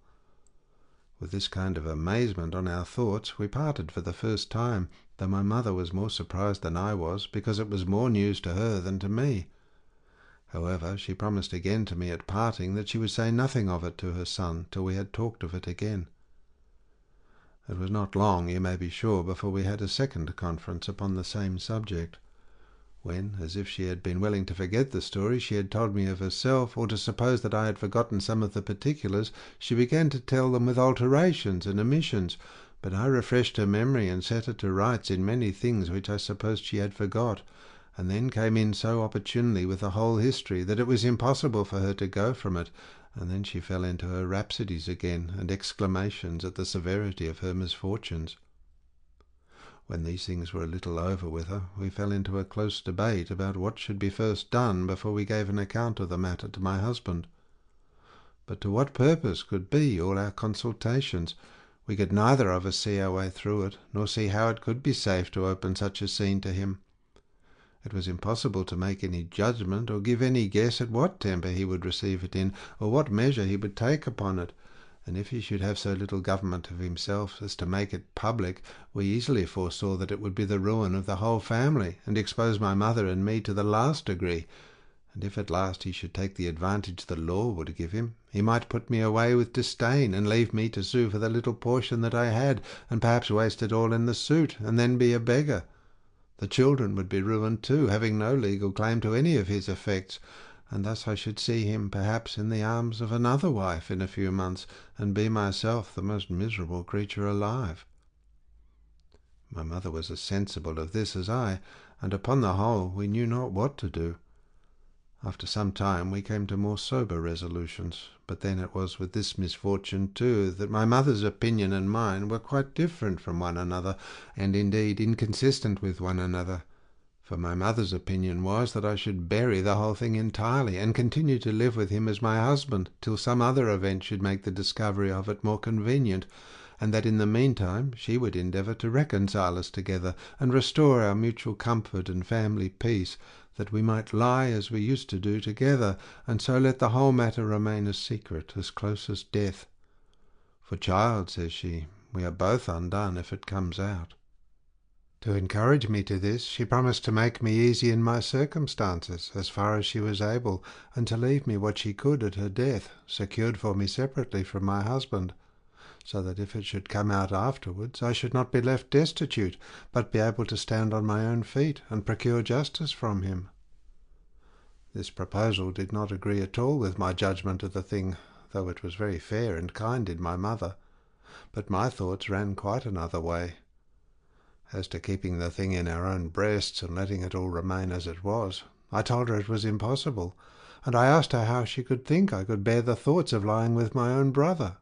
With this kind of amazement on our thoughts, we parted for the first time, though my mother was more surprised than I was, because it was more news to her than to me. However, she promised again to me at parting that she would say nothing of it to her son till we had talked of it again. It was not long, you may be sure, before we had a second conference upon the same subject, when, as if she had been willing to forget the story she had told me of herself, or to suppose that I had forgotten some of the particulars, she began to tell them with alterations and omissions, but I refreshed her memory and set her to rights in many things which I supposed she had forgot, and then came in so opportunely with the whole history that it was impossible for her to go from it, and then she fell into her rhapsodies again, and exclamations at the severity of her misfortunes. When these things were a little over with her, we fell into a close debate about what should be first done before we gave an account of the matter to my husband. But to what purpose could be all our consultations? We could neither of us see our way through it, nor see how it could be safe to open such a scene to him. It was impossible to make any judgment, or give any guess at what temper he would receive it in, or what measure he would take upon it, and if he should have so little government of himself as to make it public, we easily foresaw that it would be the ruin of the whole family, and expose my mother and me to the last degree, and if at last he should take the advantage the law would give him, he might put me away with disdain, and leave me to sue for the little portion that I had, and perhaps waste it all in the suit, and then be a beggar. The children would be ruined too, having no legal claim to any of his effects, and thus I should see him perhaps in the arms of another wife in a few months, and be myself the most miserable creature alive. My mother was as sensible of this as I, and upon the whole we knew not what to do. After some time we came to more sober resolutions, but then it was with this misfortune too, that my mother's opinion and mine were quite different from one another, and indeed inconsistent with one another. For my mother's opinion was that I should bury the whole thing entirely, and continue to live with him as my husband, till some other event should make the discovery of it more convenient, and that in the meantime she would endeavour to reconcile us together, and restore our mutual comfort and family peace, that we might lie as we used to do together, and so let the whole matter remain a secret, as close as death. "For, child," says she, We are both undone if it comes out. To encourage me to this, she promised to make me easy in my circumstances, as far as she was able, and to leave me what she could at her death, secured for me separately from my husband, so that if it should come out afterwards, I should not be left destitute, but be able to stand on my own feet, and procure justice from him. This proposal did not agree at all with my judgment of the thing, though it was very fair and kind in my mother. But my thoughts ran quite another way. As to keeping the thing in our own breasts and letting it all remain as it was, I told her it was impossible, and I asked her how she could think I could bear the thoughts of lying with my own brother.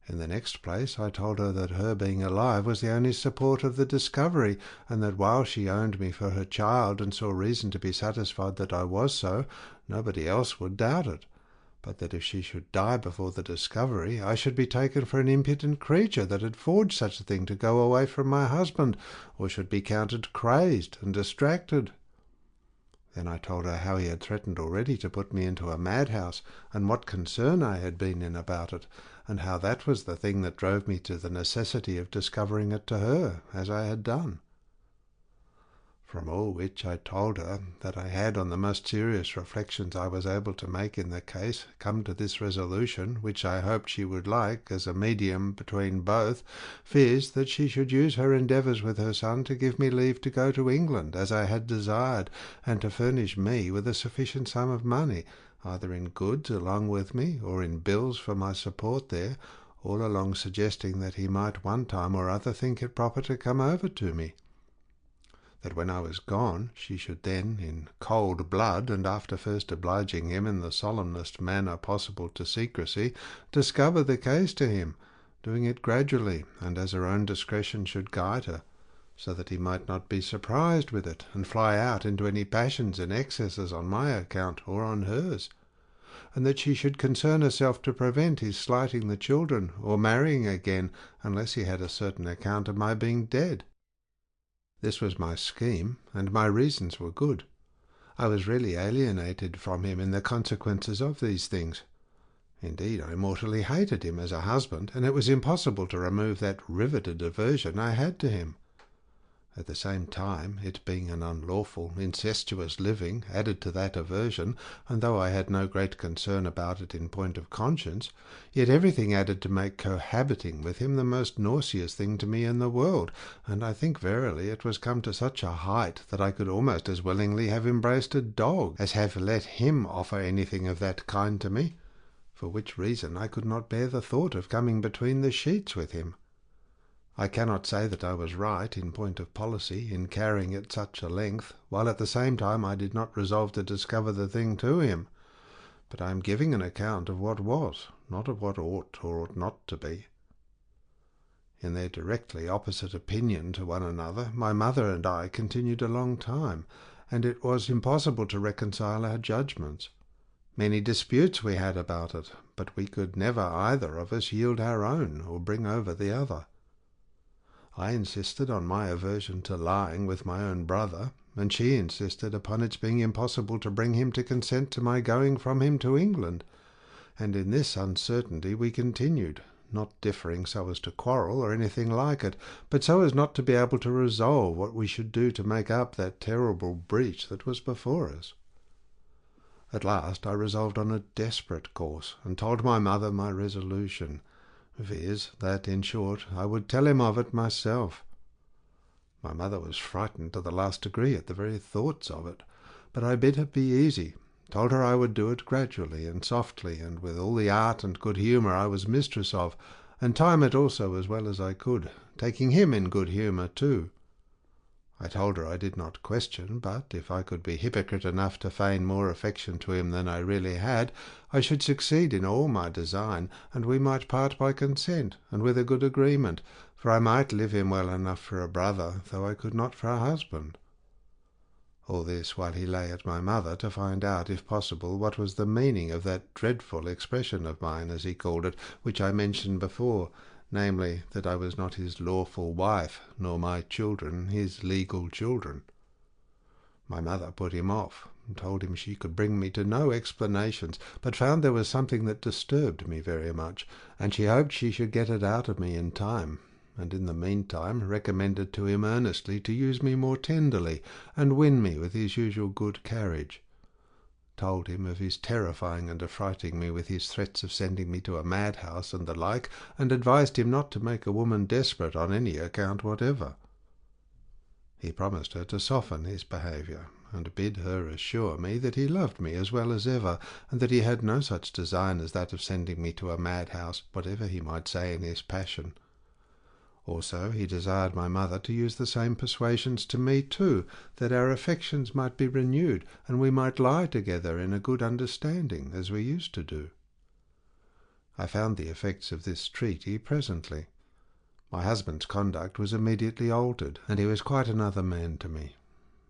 In the next place, I told her that her being alive was the only support of the discovery, and that while she owned me for her child and saw reason to be satisfied that I was so, nobody else would doubt it, but that if she should die before the discovery, I should be taken for an impudent creature that had forged such a thing to go away from my husband, or should be counted crazed and distracted. Then I told her how he had threatened already to put me into a madhouse, and what concern I had been in about it, and how that was the thing that drove me to the necessity of discovering it to her, as I had done. From all which I told her that I had, on the most serious reflections I was able to make in the case, come to this resolution, which I hoped she would like, as a medium between both, viz. That she should use her endeavours with her son to give me leave to go to England, as I had desired, and to furnish me with a sufficient sum of money, either in goods along with me, or in bills for my support there, all along suggesting that he might one time or other think it proper to come over to me. That when I was gone, she should then, in cold blood, and after first obliging him in the solemnest manner possible to secrecy, discover the case to him, doing it gradually, and as her own discretion should guide her, so that he might not be surprised with it, and fly out into any passions and excesses on my account or on hers, and that she should concern herself to prevent his slighting the children, or marrying again, unless he had a certain account of my being dead. This was my scheme, and my reasons were good. I was really alienated from him in the consequences of these things. Indeed, I mortally hated him as a husband, and it was impossible to remove that riveted aversion I had to him. At the same time, it being an unlawful, incestuous living, added to that aversion, and though I had no great concern about it in point of conscience, yet everything added to make cohabiting with him the most nauseous thing to me in the world, and I think verily it was come to such a height that I could almost as willingly have embraced a dog as have let him offer anything of that kind to me, for which reason I could not bear the thought of coming between the sheets with him. I cannot say that I was right in point of policy in carrying it such a length, while at the same time I did not resolve to discover the thing to him, but I am giving an account of what was, not of what ought or ought not to be. In their directly opposite opinion to one another, my mother and I continued a long time, and it was impossible to reconcile our judgments. Many disputes we had about it, but we could never either of us yield our own, or bring over the other. I insisted on my aversion to lying with my own brother, and she insisted upon its being impossible to bring him to consent to my going from him to England, and in this uncertainty we continued, not differing so as to quarrel or anything like it, but so as not to be able to resolve what we should do to make up that terrible breach that was before us. At last I resolved on a desperate course, and told my mother my resolution, viz., that, in short, I would tell him of it myself. My mother was frightened to the last degree at the very thoughts of it, but I bid her be easy, told her I would do it gradually and softly, and with all the art and good humour I was mistress of, and time it also as well as I could, taking him in good humour too. I told her I did not question, but if I could be hypocrite enough to feign more affection to him than I really had, I should succeed in all my design, and we might part by consent, and with a good agreement, for I might live him well enough for a brother, though I could not for a husband. All this while he lay at my mother to find out, if possible, what was the meaning of that dreadful expression of mine, as he called it, which I mentioned before, namely, that I was not his lawful wife, nor my children his legal children. My mother put him off, and told him she could bring me to no explanations, but found there was something that disturbed me very much, and she hoped she should get it out of me in time, and in the meantime recommended to him earnestly to use me more tenderly, and win me with his usual good carriage. Told him of his terrifying and affrighting me with his threats of sending me to a madhouse and the like, and advised him not to make a woman desperate on any account whatever. He promised her to soften his behaviour, and bid her assure me that he loved me as well as ever, and that he had no such design as that of sending me to a madhouse, whatever he might say in his passion. Also he desired my mother to use the same persuasions to me too, that our affections might be renewed, and we might lie together in a good understanding, as we used to do. I found the effects of this treaty presently. My husband's conduct was immediately altered, and he was quite another man to me.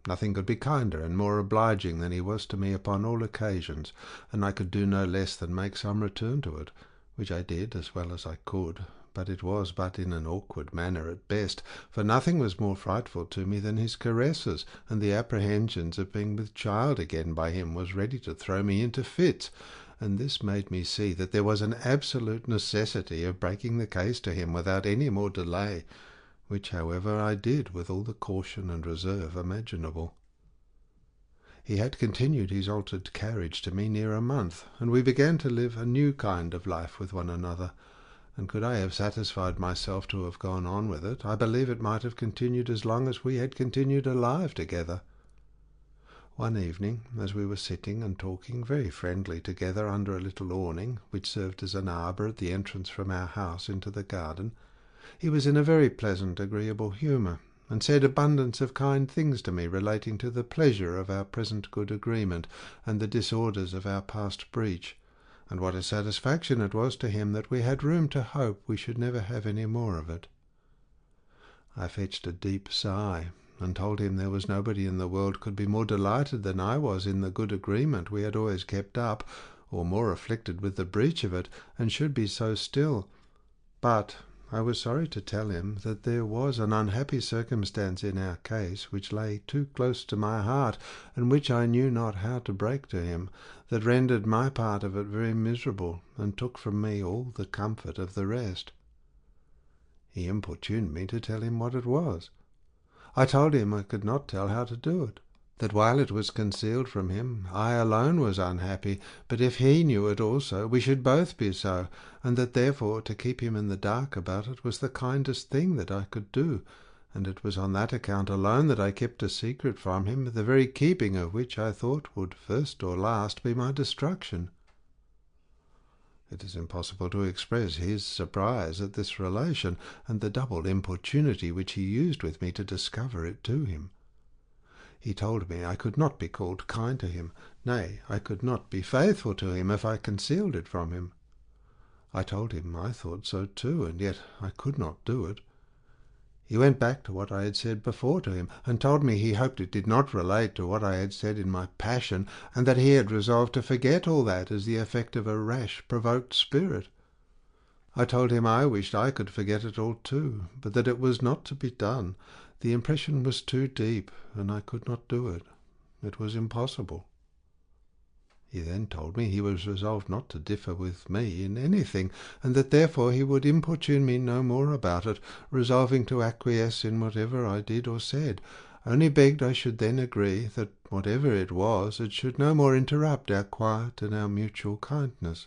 Nothing could be kinder and more obliging than he was to me upon all occasions, and I could do no less than make some return to it, which I did as well as I could, but it was but in an awkward manner at best, for nothing was more frightful to me than his caresses, and the apprehensions of being with child again by him was ready to throw me into fits, and this made me see that there was an absolute necessity of breaking the case to him without any more delay, which, however, I did with all the caution and reserve imaginable. He had continued his altered carriage to me near a month, and we began to live a new kind of life with one another, and could I have satisfied myself to have gone on with it, I believe it might have continued as long as we had continued alive together. One evening, as we were sitting and talking very friendly together under a little awning, which served as an arbour at the entrance from our house into the garden, he was in a very pleasant, agreeable humour, and said abundance of kind things to me relating to the pleasure of our present good agreement, and the disorders of our past breach, and what a satisfaction it was to him that we had room to hope we should never have any more of it. I fetched a deep sigh, and told him there was nobody in the world could be more delighted than I was in the good agreement we had always kept up, or more afflicted with the breach of it, and should be so still. But I was sorry to tell him that there was an unhappy circumstance in our case which lay too close to my heart, and which I knew not how to break to him, that rendered my part of it very miserable, and took from me all the comfort of the rest. He importuned me to tell him what it was. I told him I could not tell how to do it, that while it was concealed from him, I alone was unhappy, but if he knew it also, we should both be so, and that therefore to keep him in the dark about it was the kindest thing that I could do, and it was on that account alone that I kept a secret from him, the very keeping of which I thought would first or last be my destruction. It is impossible to express his surprise at this relation, and the double importunity which he used with me to discover it to him. He told me I could not be called kind to him, nay, I could not be faithful to him if I concealed it from him. I told him I thought so too, and yet I could not do it. He went back to what I had said before to him, and told me he hoped it did not relate to what I had said in my passion, and that he had resolved to forget all that as the effect of a rash, provoked spirit. I told him I wished I could forget it all too, but that it was not to be done. The impression was too deep, and I could not do it. It was impossible. He then told me he was resolved not to differ with me in anything, and that therefore he would importune me no more about it, resolving to acquiesce in whatever I did or said, only begged I should then agree that whatever it was, it should no more interrupt our quiet and our mutual kindness.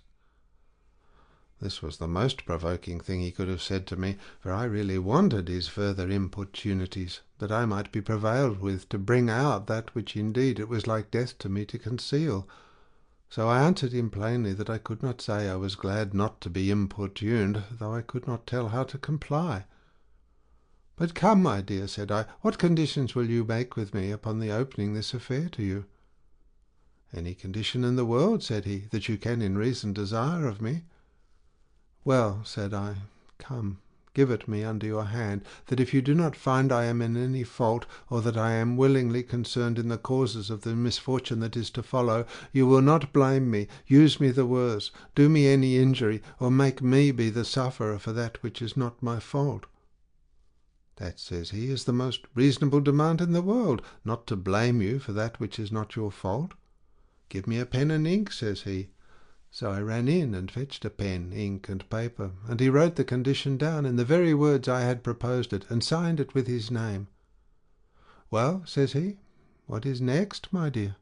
This was the most provoking thing he could have said to me, for I really wanted his further importunities, that I might be prevailed with to bring out that which indeed it was like death to me to conceal. So I answered him plainly that I could not say I was glad not to be importuned, though I could not tell how to comply. "But come, my dear," said I, "what conditions will you make with me upon the opening this affair to you?" "Any condition in the world," said he, "that you can in reason desire of me." "Well," said I, "come, give it me under your hand, that if you do not find I am in any fault, or that I am willingly concerned in the causes of the misfortune that is to follow, you will not blame me, use me the worse, do me any injury, or make me be the sufferer for that which is not my fault." "That," says he, "is the most reasonable demand in the world, not to blame you for that which is not your fault." "Give me a pen and ink," says he. So I ran in and fetched a pen, ink, and paper, and he wrote the condition down in the very words I had proposed it, and signed it with his name. "Well," says he, "what is next, my dear?"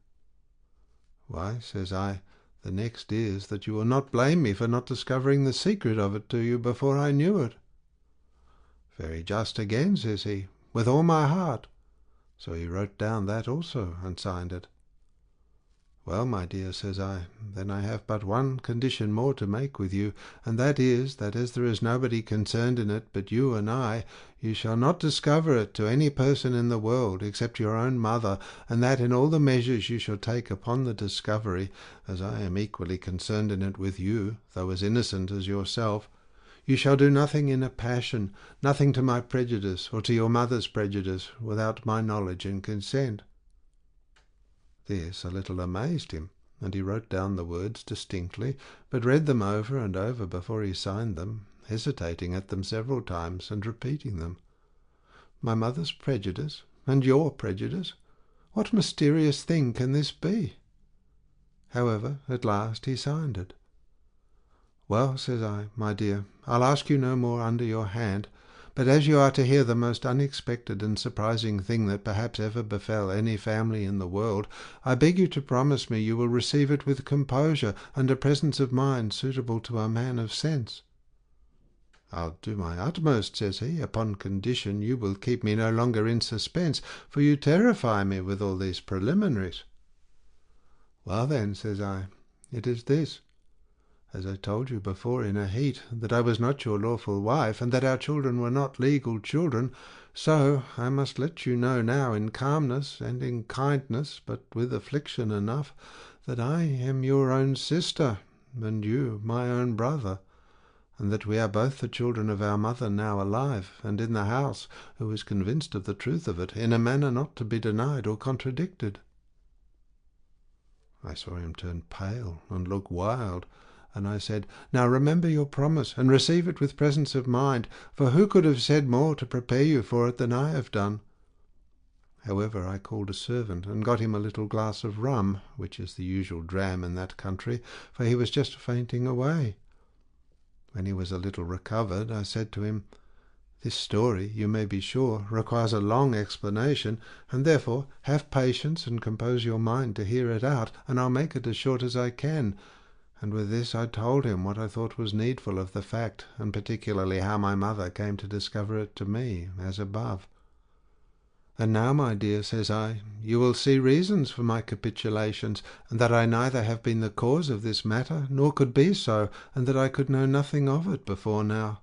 "Why," says I, "the next is that you will not blame me for not discovering the secret of it to you before I knew it." "Very just again," says he, "with all my heart." So he wrote down that also, and signed it. "Well, my dear," says I, "then I have but one condition more to make with you, and that is, that as there is nobody concerned in it but you and I, you shall not discover it to any person in the world except your own mother, and that in all the measures you shall take upon the discovery, as I am equally concerned in it with you, though as innocent as yourself, you shall do nothing in a passion, nothing to my prejudice or to your mother's prejudice, without my knowledge and consent." This a little amazed him, and he wrote down the words distinctly, but read them over and over before he signed them, hesitating at them several times, and repeating them. "My mother's prejudice, and your prejudice? What mysterious thing can this be?" However, at last he signed it. "Well," says I, "my dear, I'll ask you no more under your hand, but as you are to hear the most unexpected and surprising thing that perhaps ever befell any family in the world, I beg you to promise me you will receive it with composure and a presence of mind suitable to a man of sense." "I'll do my utmost," says he, "upon condition you will keep me no longer in suspense, for you terrify me with all these preliminaries." "Well then," says I, "it is this. As I told you before in a heat that I was not your lawful wife, and that our children were not legal children, so I must let you know now in calmness and in kindness, but with affliction enough, that I am your own sister, and you my own brother, and that we are both the children of our mother now alive, and in the house, who is convinced of the truth of it, in a manner not to be denied or contradicted." I saw him turn pale and look wild, and I said, "Now remember your promise, and receive it with presence of mind, for who could have said more to prepare you for it than I have done?" However, I called a servant, and got him a little glass of rum, which is the usual dram in that country, for he was just fainting away. When he was a little recovered, I said to him, "This story, you may be sure, requires a long explanation, and therefore have patience and compose your mind to hear it out, and I'll make it as short as I can." And with this I told him what I thought was needful of the fact, and particularly how my mother came to discover it to me, as above. "And now, my dear," says I, "you will see reasons for my capitulations, and that I neither have been the cause of this matter, nor could be so, and that I could know nothing of it before now."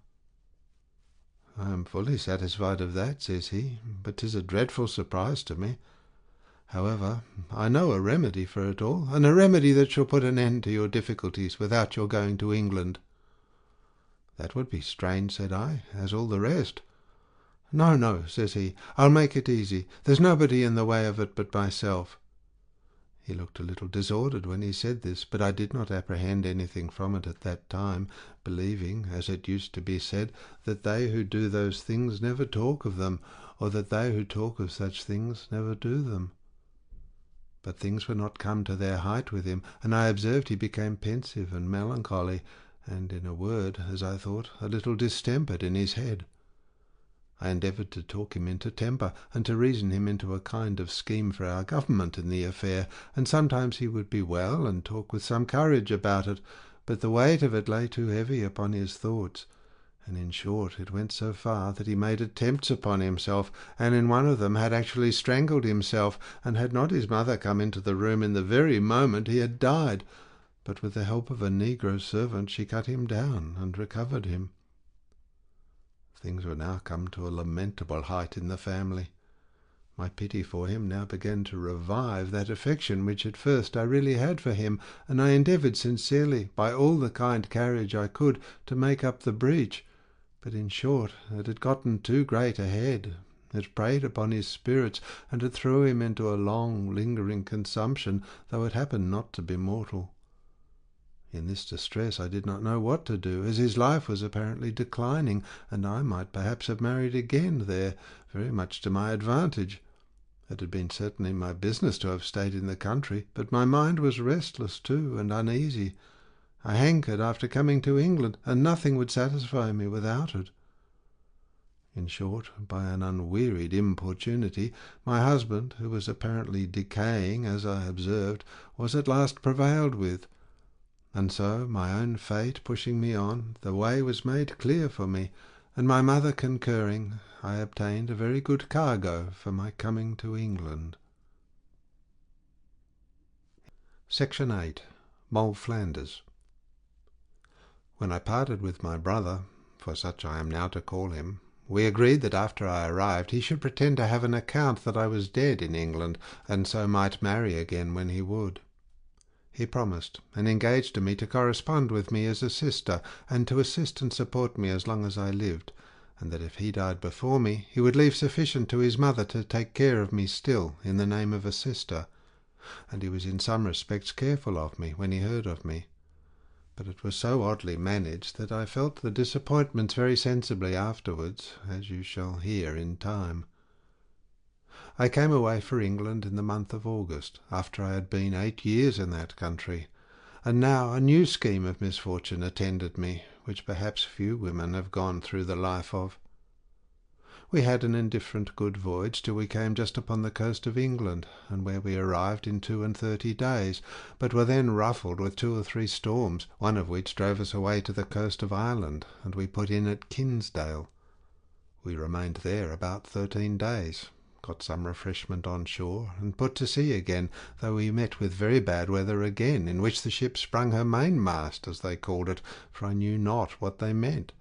"I am fully satisfied of that," says he, "but 'tis a dreadful surprise to me. However, I know a remedy for it all, and a remedy that shall put an end to your difficulties without your going to England." "That would be strange," said I, "as all the rest." "No, no," says he, "I'll make it easy. There's nobody in the way of it but myself." He looked a little disordered when he said this, but I did not apprehend anything from it at that time, believing, as it used to be said, that they who do those things never talk of them, or that they who talk of such things never do them. But things were not come to their height with him, and I observed he became pensive and melancholy, and, in a word, as I thought, a little distempered in his head. I endeavoured to talk him into temper, and to reason him into a kind of scheme for our government in the affair, and sometimes he would be well, and talk with some courage about it, but the weight of it lay too heavy upon his thoughts, and in short it went so far that he made attempts upon himself, and in one of them had actually strangled himself, and had not his mother come into the room in the very moment he had died, but with the help of a negro servant she cut him down and recovered him. Things were now come to a lamentable height in the family. My pity for him now began to revive that affection which at first I really had for him, and I endeavoured sincerely, by all the kind carriage I could, to make up the breach. But in short, it had gotten too great a head. It preyed upon his spirits, and it threw him into a long lingering consumption, though it happened not to be mortal. In this distress I did not know what to do, as his life was apparently declining, and I might perhaps have married again there, very much to my advantage. It had been certainly my business to have stayed in the country, but my mind was restless too, and uneasy. I hankered after coming to England, and nothing would satisfy me without it. In short, by an unwearied importunity, my husband, who was apparently decaying, as I observed, was at last prevailed with, and so, my own fate pushing me on, the way was made clear for me, and my mother concurring, I obtained a very good cargo for my coming to England. Section 8. Moll Flanders. When I parted with my brother, for such I am now to call him, we agreed that after I arrived he should pretend to have an account that I was dead in England, and so might marry again when he would. He promised, and engaged to me to correspond with me as a sister, and to assist and support me as long as I lived, and that if he died before me, he would leave sufficient to his mother to take care of me still, in the name of a sister, and he was in some respects careful of me when he heard of me. But it was so oddly managed that I felt the disappointments very sensibly afterwards, as you shall hear in time. I came away for England in the month of August, after I had been 8 years in that country, and now a new scheme of misfortune attended me, which perhaps few women have gone through the life of. We had an indifferent good voyage till we came just upon the coast of England, and where we arrived in 32 days, but were then ruffled with 2 or 3 storms, one of which drove us away to the coast of Ireland, and we put in at Kinsdale. We remained there about 13 days, got some refreshment on shore, and put to sea again, though we met with very bad weather again, in which the ship sprung her mainmast, as they called it, for I knew not what they meant.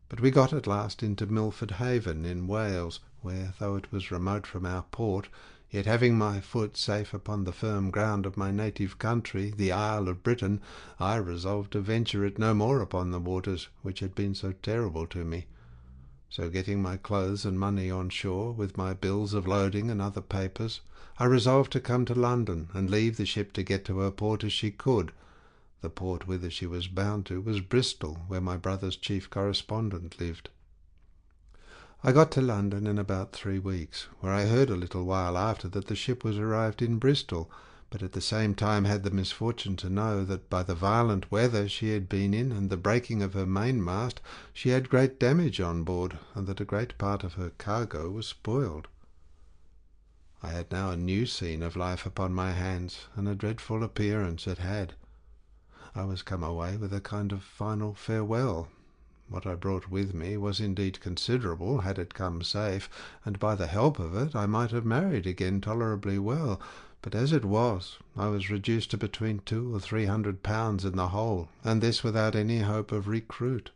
But we got at last into Milford Haven in Wales, where, though it was remote from our port, yet having my foot safe upon the firm ground of my native country, the Isle of Britain, I resolved to venture it no more upon the waters, which had been so terrible to me. So getting my clothes and money on shore, with my bills of loading and other papers, I resolved to come to London, and leave the ship to get to her port as she could. The port whither she was bound to was Bristol, where my brother's chief correspondent lived. I got to London in about 3 weeks, where I heard a little while after that the ship was arrived in Bristol, but at the same time had the misfortune to know that by the violent weather she had been in and the breaking of her mainmast she had great damage on board, and that a great part of her cargo was spoiled. I had now a new scene of life upon my hands, and a dreadful appearance it had. I was come away with a kind of final farewell. What I brought with me was indeed considerable, had it come safe, and by the help of it I might have married again tolerably well, but as it was, I was reduced to between 200 or 300 pounds in the whole, and this without any hope of recruit.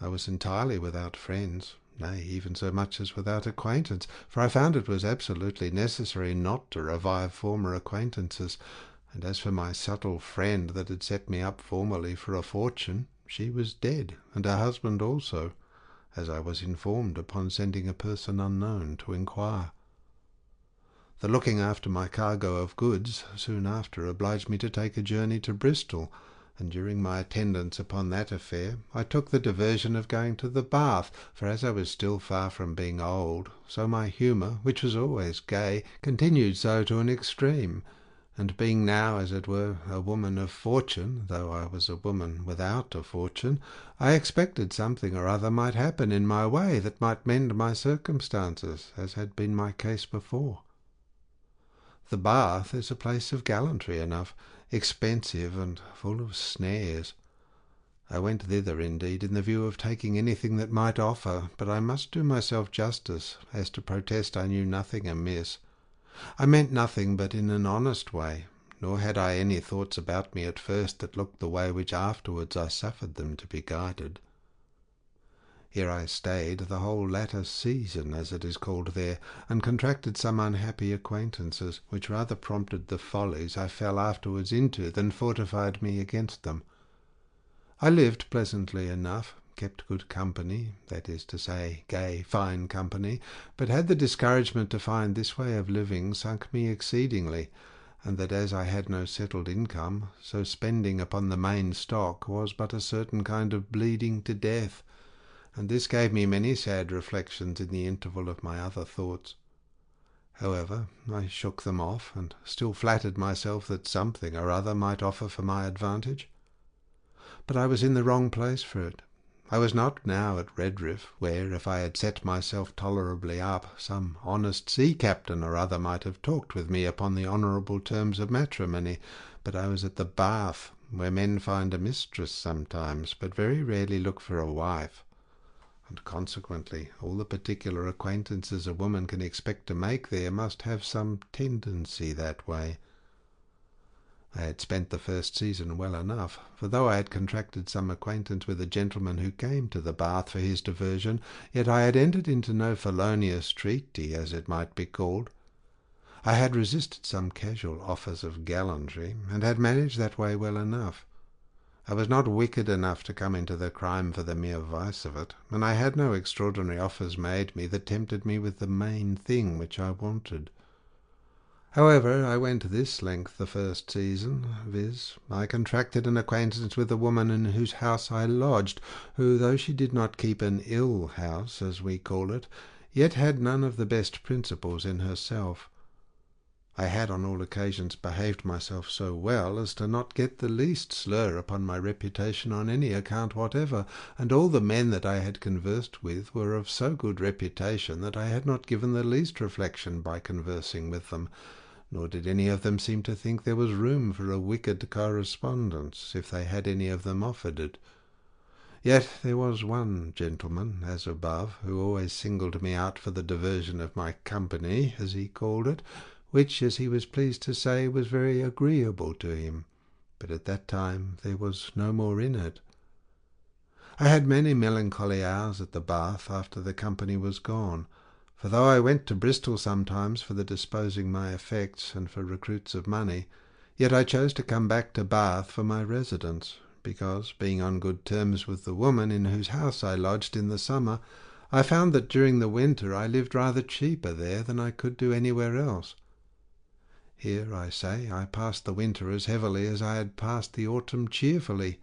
I was entirely without friends, nay, even so much as without acquaintance, for I found it was absolutely necessary not to revive former acquaintances, and as for my subtle friend that had set me up formerly for a fortune, she was dead, and her husband also, as I was informed upon sending a person unknown to inquire. The looking after my cargo of goods soon after obliged me to take a journey to Bristol, and during my attendance upon that affair I took the diversion of going to the bath, for as I was still far from being old, so my humour, which was always gay, continued so to an extreme, and being now, as it were, a woman of fortune, though I was a woman without a fortune, I expected something or other might happen in my way that might mend my circumstances, as had been my case before. The Bath is a place of gallantry enough, expensive and full of snares. I went thither, indeed, in the view of taking anything that might offer, but I must do myself justice as to protest I knew nothing amiss. I meant nothing but in an honest way, nor had I any thoughts about me at first that looked the way which afterwards I suffered them to be guided. Here I stayed the whole latter season, as it is called there, and contracted some unhappy acquaintances, which rather prompted the follies I fell afterwards into than fortified me against them. I lived pleasantly enough, kept good company, that is to say, gay, fine company, but had the discouragement to find this way of living sunk me exceedingly, and that as I had no settled income, so spending upon the main stock was but a certain kind of bleeding to death, and this gave me many sad reflections in the interval of my other thoughts. However, I shook them off, and still flattered myself that something or other might offer for my advantage. But I was in the wrong place for it. I was not now at Redriff, where, if I had set myself tolerably up, some honest sea captain or other might have talked with me upon the honourable terms of matrimony, but I was at the Bath, where men find a mistress sometimes, but very rarely look for a wife, and consequently all the particular acquaintances a woman can expect to make there must have some tendency that way. I had spent the first season well enough, for though I had contracted some acquaintance with a gentleman who came to the Bath for his diversion, yet I had entered into no felonious treaty, as it might be called. I had resisted some casual offers of gallantry, and had managed that way well enough. I was not wicked enough to come into the crime for the mere vice of it, and I had no extraordinary offers made me that tempted me with the main thing which I wanted. However, I went this length the first season, viz., I contracted an acquaintance with a woman in whose house I lodged, who, though she did not keep an ill house, as we call it, yet had none of the best principles in herself. I had on all occasions behaved myself so well as to not get the least slur upon my reputation on any account whatever, and all the men that I had conversed with were of so good reputation that I had not given the least reflection by conversing with them, nor did any of them seem to think there was room for a wicked correspondence, if they had any of them offered it. Yet there was one gentleman, as above, who always singled me out for the diversion of my company, as he called it, which, as he was pleased to say, was very agreeable to him, but at that time there was no more in it. I had many melancholy hours at the Bath after the company was gone, for though I went to Bristol sometimes for the disposing my effects and for recruits of money, yet I chose to come back to Bath for my residence, because, being on good terms with the woman in whose house I lodged in the summer, I found that during the winter I lived rather cheaper there than I could do anywhere else. Here, I say, I passed the winter as heavily as I had passed the autumn cheerfully,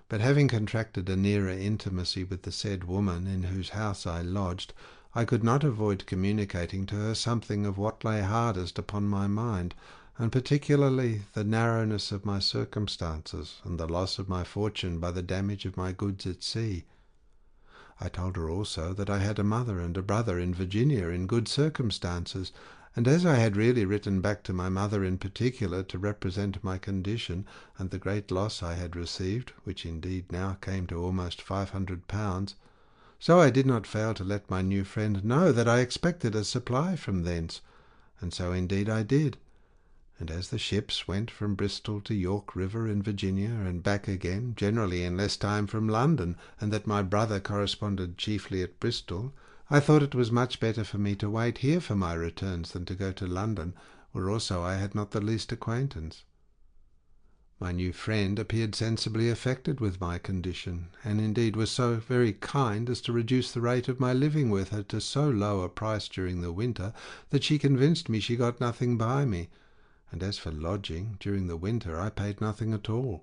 but having contracted a nearer intimacy with the said woman in whose house I lodged, I could not avoid communicating to her something of what lay hardest upon my mind, and particularly the narrowness of my circumstances, and the loss of my fortune by the damage of my goods at sea. I told her also that I had a mother and a brother in Virginia in good circumstances, and as I had really written back to my mother in particular to represent my condition, and the great loss I had received, which indeed now came to almost £500, so I did not fail to let my new friend know that I expected a supply from thence, and so indeed I did. And as the ships went from Bristol to York River in Virginia, and back again, generally in less time from London, and that my brother corresponded chiefly at Bristol, I thought it was much better for me to wait here for my returns than to go to London, where also I had not the least acquaintance. My new friend appeared sensibly affected with my condition, and indeed was so very kind as to reduce the rate of my living with her to so low a price during the winter that she convinced me she got nothing by me, and as for lodging, during the winter I paid nothing at all.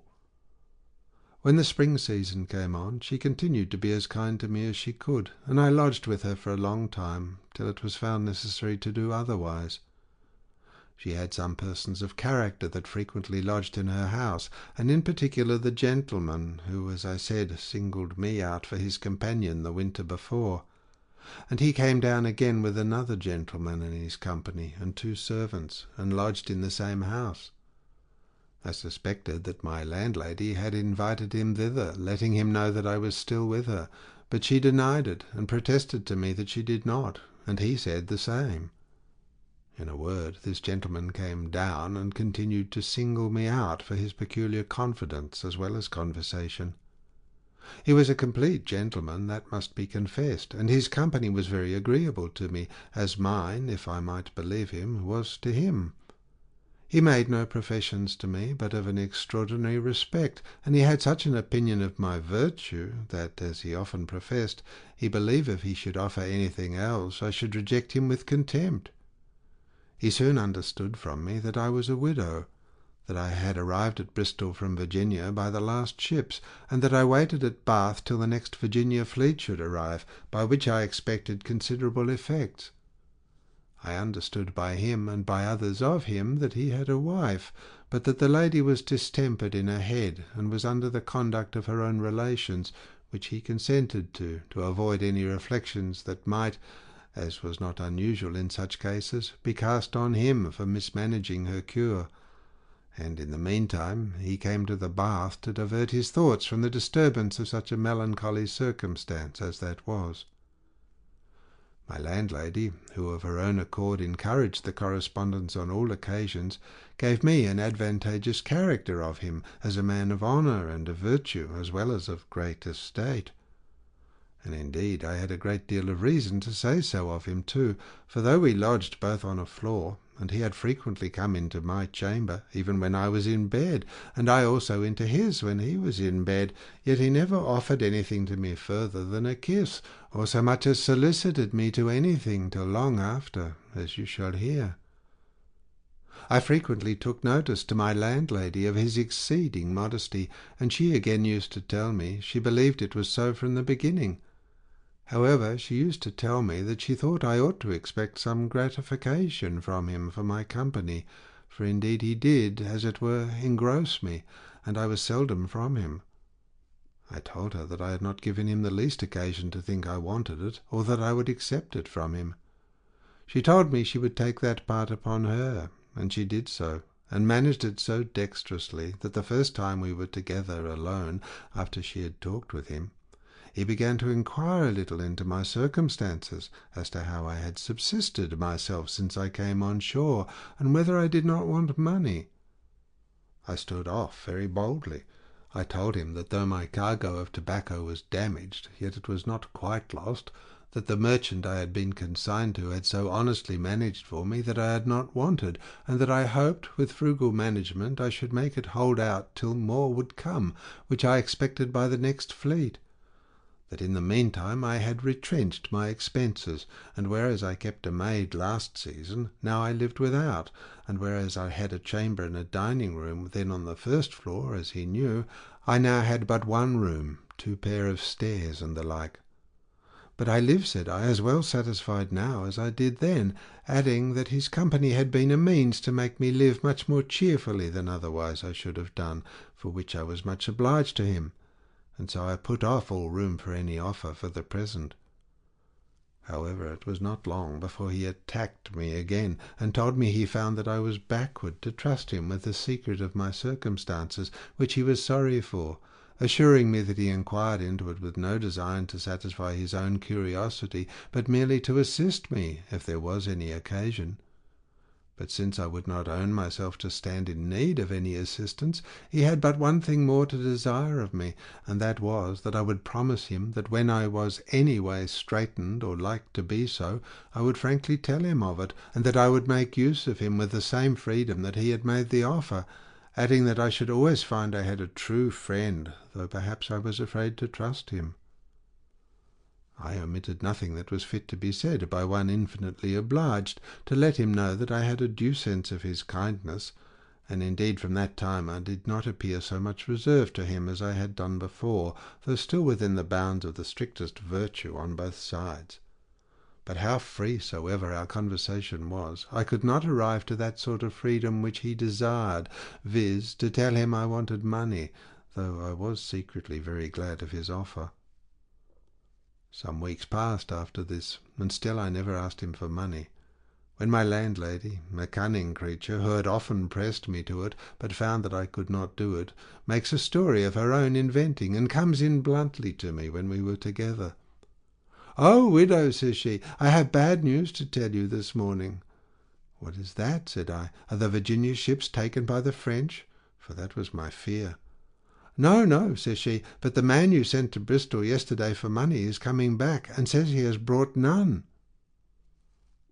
When the spring season came on, she continued to be as kind to me as she could, and I lodged with her for a long time, till it was found necessary to do otherwise. She had some persons of character that frequently lodged in her house, and in particular the gentleman, who, as I said, singled me out for his companion the winter before. And he came down again with another gentleman in his company, and 2 servants, and lodged in the same house. I suspected that my landlady had invited him thither, letting him know that I was still with her, but she denied it, and protested to me that she did not, and he said the same. In a word, this gentleman came down and continued to single me out for his peculiar confidence as well as conversation. He was a complete gentleman, that must be confessed, and his company was very agreeable to me, as mine, if I might believe him, was to him. He made no professions to me but of an extraordinary respect, and he had such an opinion of my virtue that, as he often professed, he believed if he should offer anything else I should reject him with contempt. He soon understood from me that I was a widow, that I had arrived at Bristol from Virginia by the last ships, and that I waited at Bath till the next Virginia fleet should arrive, by which I expected considerable effects. I understood by him and by others of him that he had a wife, but that the lady was distempered in her head, and was under the conduct of her own relations, which he consented to avoid any reflections that might, as was not unusual in such cases, be cast on him for mismanaging her cure. And in the meantime he came to the bath to divert his thoughts from the disturbance of such a melancholy circumstance as that was. My landlady, who of her own accord encouraged the correspondence on all occasions, gave me an advantageous character of him as a man of honour and of virtue, as well as of great estate. And indeed I had a great deal of reason to say so of him too, for though we lodged both on a floor, and he had frequently come into my chamber, even when I was in bed, and I also into his when he was in bed, yet he never offered anything to me further than a kiss, or so much as solicited me to anything till long after, as you shall hear. I frequently took notice to my landlady of his exceeding modesty, and she again used to tell me she believed it was so from the beginning. However, she used to tell me that she thought I ought to expect some gratification from him for my company, for indeed he did, as it were, engross me, and I was seldom from him. I told her that I had not given him the least occasion to think I wanted it, or that I would accept it from him. She told me she would take that part upon her, and she did so, and managed it so dexterously that the first time we were together alone, after she had talked with him, he began to inquire a little into my circumstances, as to how I had subsisted myself since I came on shore, and whether I did not want money. I stood off very boldly. I told him that though my cargo of tobacco was damaged, yet it was not quite lost, that the merchant I had been consigned to had so honestly managed for me that I had not wanted, and that I hoped, with frugal management, I should make it hold out till more would come, which I expected by the next fleet. That in the meantime I had retrenched my expenses, and whereas I kept a maid last season, now I lived without, and whereas I had a chamber and a dining-room then on the first floor, as he knew, I now had but one room, 2 pair of stairs, and the like. But I live, said I, as well satisfied now as I did then, adding that his company had been a means to make me live much more cheerfully than otherwise I should have done, for which I was much obliged to him, and so I put off all room for any offer for the present. However, it was not long before he attacked me again, and told me he found that I was backward to trust him with the secret of my circumstances, which he was sorry for, assuring me that he inquired into it with no design to satisfy his own curiosity, but merely to assist me, if there was any occasion. But since I would not own myself to stand in need of any assistance, he had but one thing more to desire of me, and that was that I would promise him that when I was any way straitened, or like to be so, I would frankly tell him of it, and that I would make use of him with the same freedom that he had made the offer, adding that I should always find I had a true friend, though perhaps I was afraid to trust him. I omitted nothing that was fit to be said by one infinitely obliged, to let him know that I had a due sense of his kindness, and indeed from that time I did not appear so much reserved to him as I had done before, though still within the bounds of the strictest virtue on both sides. But how free soever our conversation was, I could not arrive to that sort of freedom which he desired, viz., to tell him I wanted money, though I was secretly very glad of his offer. Some weeks passed after this, and still I never asked him for money, when my landlady, a cunning creature, who had often pressed me to it, but found that I could not do it, makes a story of her own inventing, and comes in bluntly to me when we were together. "Oh, widow," says she, "I have bad news to tell you this morning." "What is that?" said I. "Are the Virginia ships taken by the French?" For that was my fear. "No, no," says she, "but the man you sent to Bristol yesterday for money is coming back, and says he has brought none."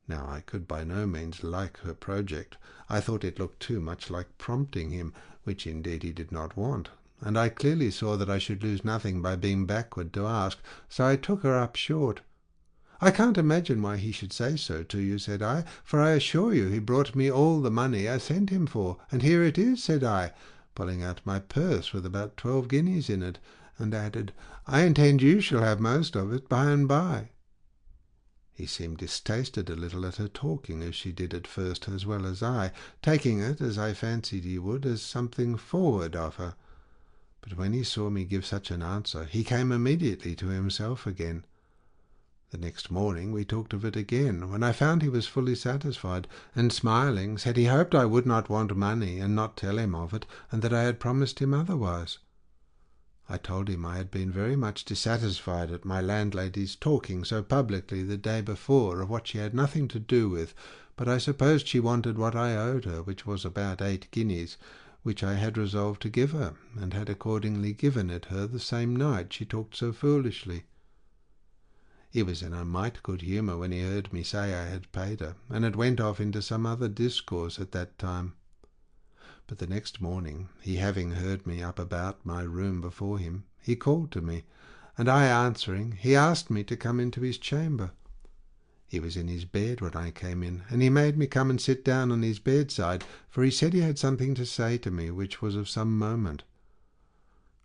Now I could by no means like her project. I thought it looked too much like prompting him, which indeed he did not want, and I clearly saw that I should lose nothing by being backward to ask, so I took her up short. "I can't imagine why he should say so to you," said I, "for I assure you he brought me all the money I sent him for, and here it is," said I, pulling out my purse with about 12 guineas in it, and added, "I intend you shall have most of it by and by." He seemed distasted a little at her talking as she did at first, as well as I, taking it, as I fancied he would, as something forward of her. But when he saw me give such an answer, he came immediately to himself again. The next morning we talked of it again, when I found he was fully satisfied, and smiling said he hoped I would not want money, and not tell him of it, and that I had promised him otherwise. I told him I had been very much dissatisfied at my landlady's talking so publicly the day before of what she had nothing to do with, but I supposed she wanted what I owed her, which was about 8 guineas, which I had resolved to give her, and had accordingly given it her the same night she talked so foolishly. He was in a might good humour when he heard me say I had paid her, and it went off into some other discourse at that time. But the next morning, he having heard me up about my room before him, he called to me, and I answering, he asked me to come into his chamber. He was in his bed when I came in, and he made me come and sit down on his bedside, for he said he had something to say to me which was of some moment.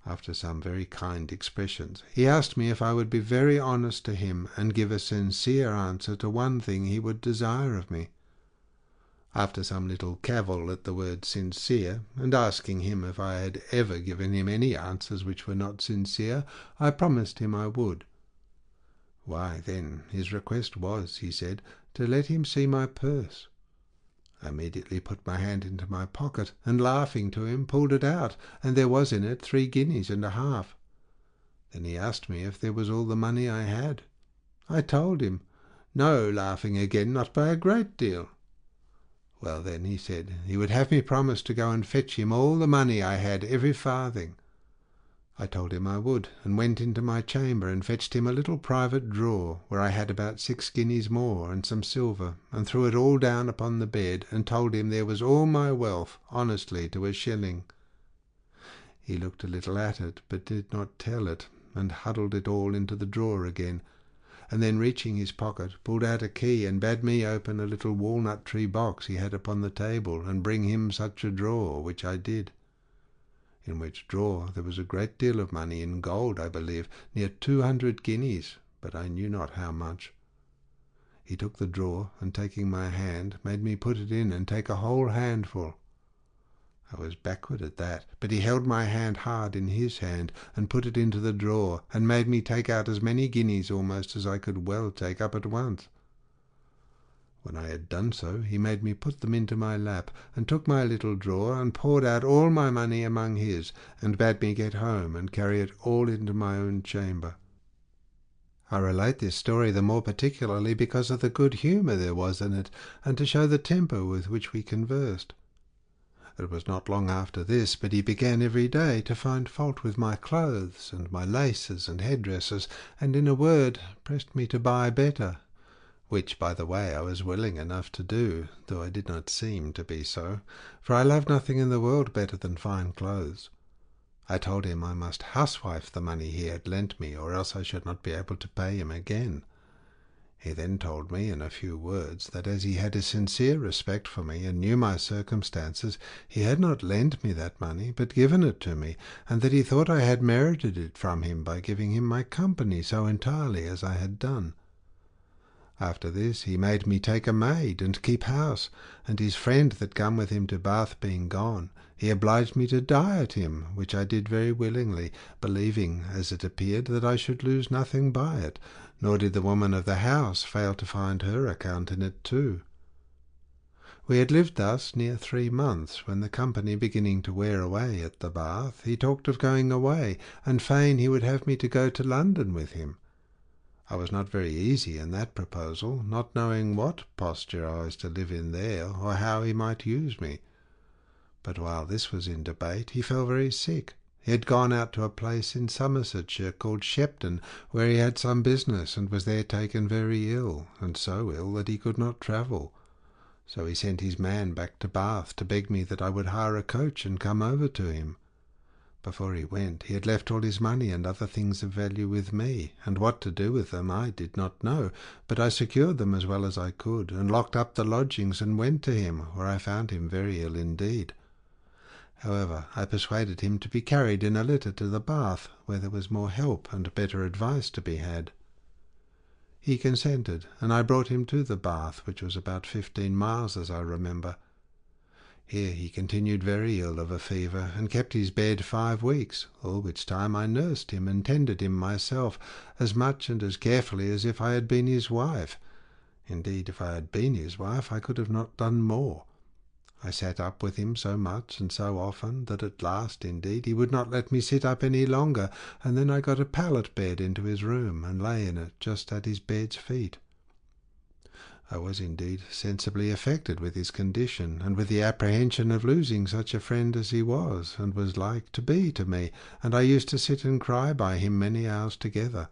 After some very kind expressions, he asked me if I would be very honest to him, and give a sincere answer to one thing he would desire of me. After some little cavil at the word sincere, and asking him if I had ever given him any answers which were not sincere, I promised him I would. Why, then, his request was, he said, to let him see my purse. I immediately put my hand into my pocket, and laughing to him, pulled it out, and there was in it 3 guineas and a half. Then he asked me if there was all the money I had. I told him, no, laughing again, not by a great deal. Well, then, he said, he would have me promise to go and fetch him all the money I had, every farthing. I told him I would, and went into my chamber and fetched him a little private drawer, where I had about 6 guineas more and some silver, and threw it all down upon the bed, and told him there was all my wealth, honestly, to a shilling. He looked a little at it, but did not tell it, and huddled it all into the drawer again, and then reaching his pocket, pulled out a key, and bade me open a little walnut-tree box he had upon the table, and bring him such a drawer, which I did. In which drawer there was a great deal of money in gold, I believe, near 200 guineas, but I knew not how much. He took the drawer, and taking my hand, made me put it in and take a whole handful. I was backward at that, but he held my hand hard in his hand, and put it into the drawer, and made me take out as many guineas almost as I could well take up at once. When I had done so, he made me put them into my lap, and took my little drawer, and poured out all my money among his, and bade me get home and carry it all into my own chamber. I relate this story the more particularly because of the good humour there was in it, and to show the temper with which we conversed. It was not long after this, but he began every day to find fault with my clothes, and my laces and headdresses, and, in a word, pressed me to buy better, which, by the way, I was willing enough to do, though I did not seem to be so, for I love nothing in the world better than fine clothes. I told him I must housewife the money he had lent me, or else I should not be able to pay him again. He then told me in a few words that as he had a sincere respect for me, and knew my circumstances, he had not lent me that money, but given it to me, and that he thought I had merited it from him by giving him my company so entirely as I had done. After this he made me take a maid and keep house, and his friend that come with him to Bath being gone, he obliged me to diet him, which I did very willingly, believing, as it appeared, that I should lose nothing by it, nor did the woman of the house fail to find her account in it too. We had lived thus near 3 months, when the company beginning to wear away at the Bath, he talked of going away, and fain he would have me to go to London with him. I was not very easy in that proposal, not knowing what posture I was to live in there, or how he might use me. But while this was in debate, he fell very sick. He had gone out to a place in Somersetshire called Shepton, where he had some business, and was there taken very ill, and so ill that he could not travel. So he sent his man back to Bath to beg me that I would hire a coach and come over to him. Before he went, he had left all his money and other things of value with me, and what to do with them I did not know, but I secured them as well as I could, and locked up the lodgings, and went to him, where I found him very ill indeed. However, I persuaded him to be carried in a litter to the Bath, where there was more help and better advice to be had. He consented, and I brought him to the bath, which was about 15 miles, as I remember. Here he continued very ill of a fever, and kept his bed 5 weeks, all which time I nursed him and tended him myself, as much and as carefully as if I had been his wife. Indeed, if I had been his wife, I could have not done more. I sat up with him so much and so often that at last, indeed, he would not let me sit up any longer, and then I got a pallet bed into his room and lay in it just at his bed's feet. I was indeed sensibly affected with his condition, and with the apprehension of losing such a friend as he was, and was like to be to me, and I used to sit and cry by him many hours together.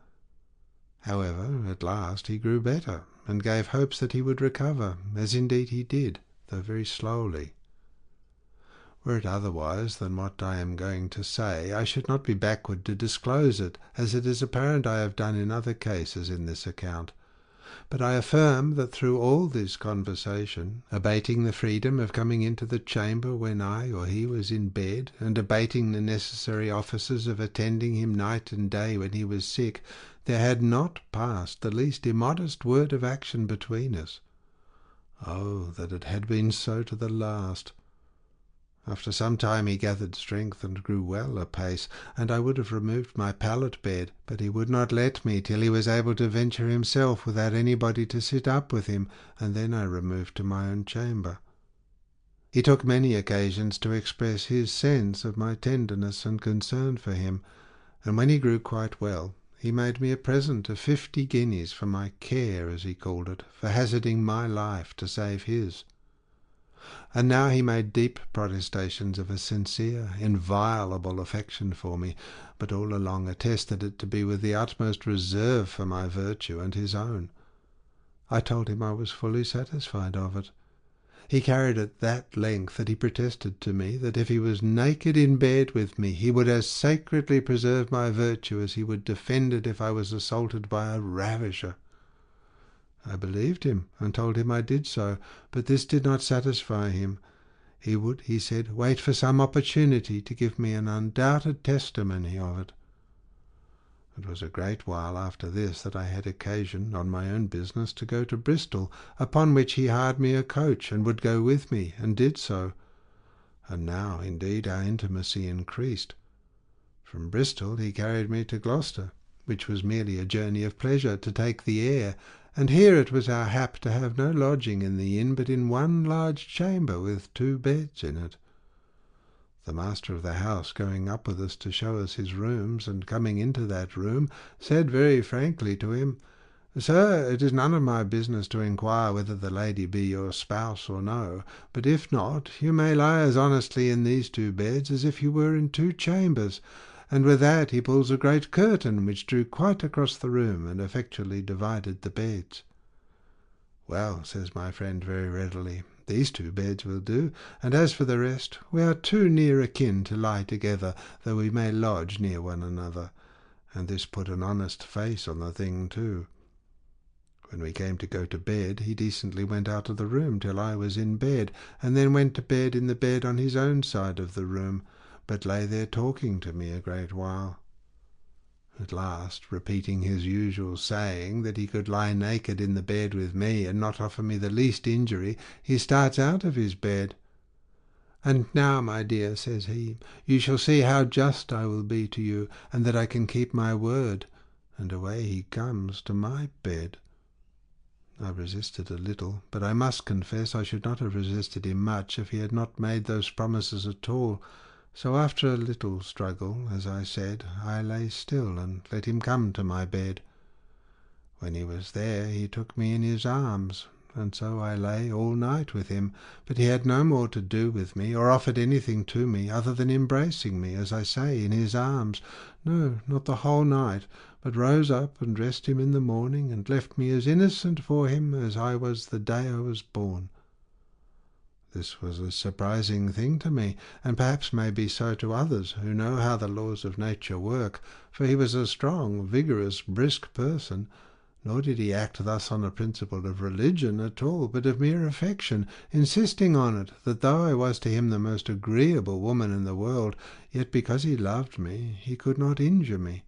However, at last he grew better, and gave hopes that he would recover, as indeed he did, though very slowly. Were it otherwise than what I am going to say, I should not be backward to disclose it, as it is apparent I have done in other cases in this account. But I affirm that through all this conversation, abating the freedom of coming into the chamber when I or he was in bed, and abating the necessary offices of attending him night and day when he was sick, there had not passed the least immodest word of action between us. Oh, that it had been so to the last! After some time he gathered strength and grew well apace, and I would have removed my pallet bed, but he would not let me till he was able to venture himself without anybody to sit up with him, and then I removed to my own chamber. He took many occasions to express his sense of my tenderness and concern for him, and when he grew quite well, he made me a present of 50 guineas for my care, as he called it, for hazarding my life to save his. And now he made deep protestations of a sincere, inviolable affection for me, but all along attested it to be with the utmost reserve for my virtue and his own. I told him I was fully satisfied of it. He carried it that length that he protested to me that if he was naked in bed with me, he would as sacredly preserve my virtue as he would defend it if I was assaulted by a ravisher. I believed him, and told him I did so, but this did not satisfy him. He would, he said, wait for some opportunity to give me an undoubted testimony of it. It was a great while after this that I had occasion, on my own business, to go to Bristol, upon which he hired me a coach, and would go with me, and did so. And now, indeed, our intimacy increased. From Bristol he carried me to Gloucester, which was merely a journey of pleasure, to take the air, and here it was our hap to have no lodging in the inn, but in one large chamber with 2 beds in it. The master of the house, going up with us to show us his rooms, and coming into that room, said very frankly to him, "Sir, it is none of my business to inquire whether the lady be your spouse or no, but if not, you may lie as honestly in these 2 beds as if you were in 2 chambers." And with that he pulls a great curtain which drew quite across the room and effectually divided the beds. "Well," says my friend very readily, "these 2 beds will do, and as for the rest, we are too near akin to lie together, though we may lodge near one another." And this put an honest face on the thing too. When we came to go to bed, he decently went out of the room till I was in bed, and then went to bed in the bed on his own side of the room, but lay there talking to me a great while. At last, repeating his usual saying that he could lie naked in the bed with me and not offer me the least injury, he starts out of his bed. "And now, my dear," says he, "you shall see how just I will be to you, and that I can keep my word." And away he comes to my bed. I resisted a little, but I must confess I should not have resisted him much if he had not made those promises at all. So after a little struggle, as I said, I lay still and let him come to my bed. When he was there, he took me in his arms, and so I lay all night with him, but he had no more to do with me, or offered anything to me, other than embracing me, as I say, in his arms. No, not the whole night, but rose up and dressed him in the morning, and left me as innocent for him as I was the day I was born. This was a surprising thing to me, and perhaps may be so to others who know how the laws of nature work, for he was a strong, vigorous, brisk person, nor did he act thus on a principle of religion at all, but of mere affection, insisting on it that though I was to him the most agreeable woman in the world, yet because he loved me he could not injure me.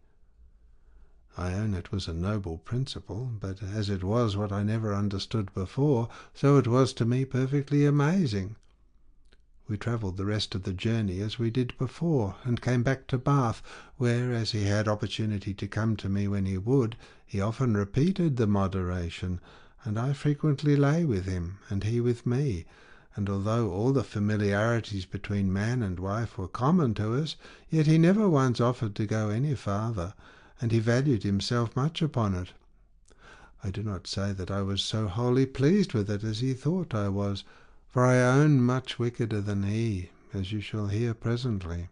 I own it was a noble principle, but as it was what I never understood before, so it was to me perfectly amazing. We travelled the rest of the journey as we did before, and came back to Bath, where, as he had opportunity to come to me when he would, he often repeated the moderation, and I frequently lay with him, and he with me, and although all the familiarities between man and wife were common to us, yet he never once offered to go any farther, and he valued himself much upon it. I do not say that I was so wholly pleased with it as he thought I was, for I own much wickeder than he, as you shall hear presently.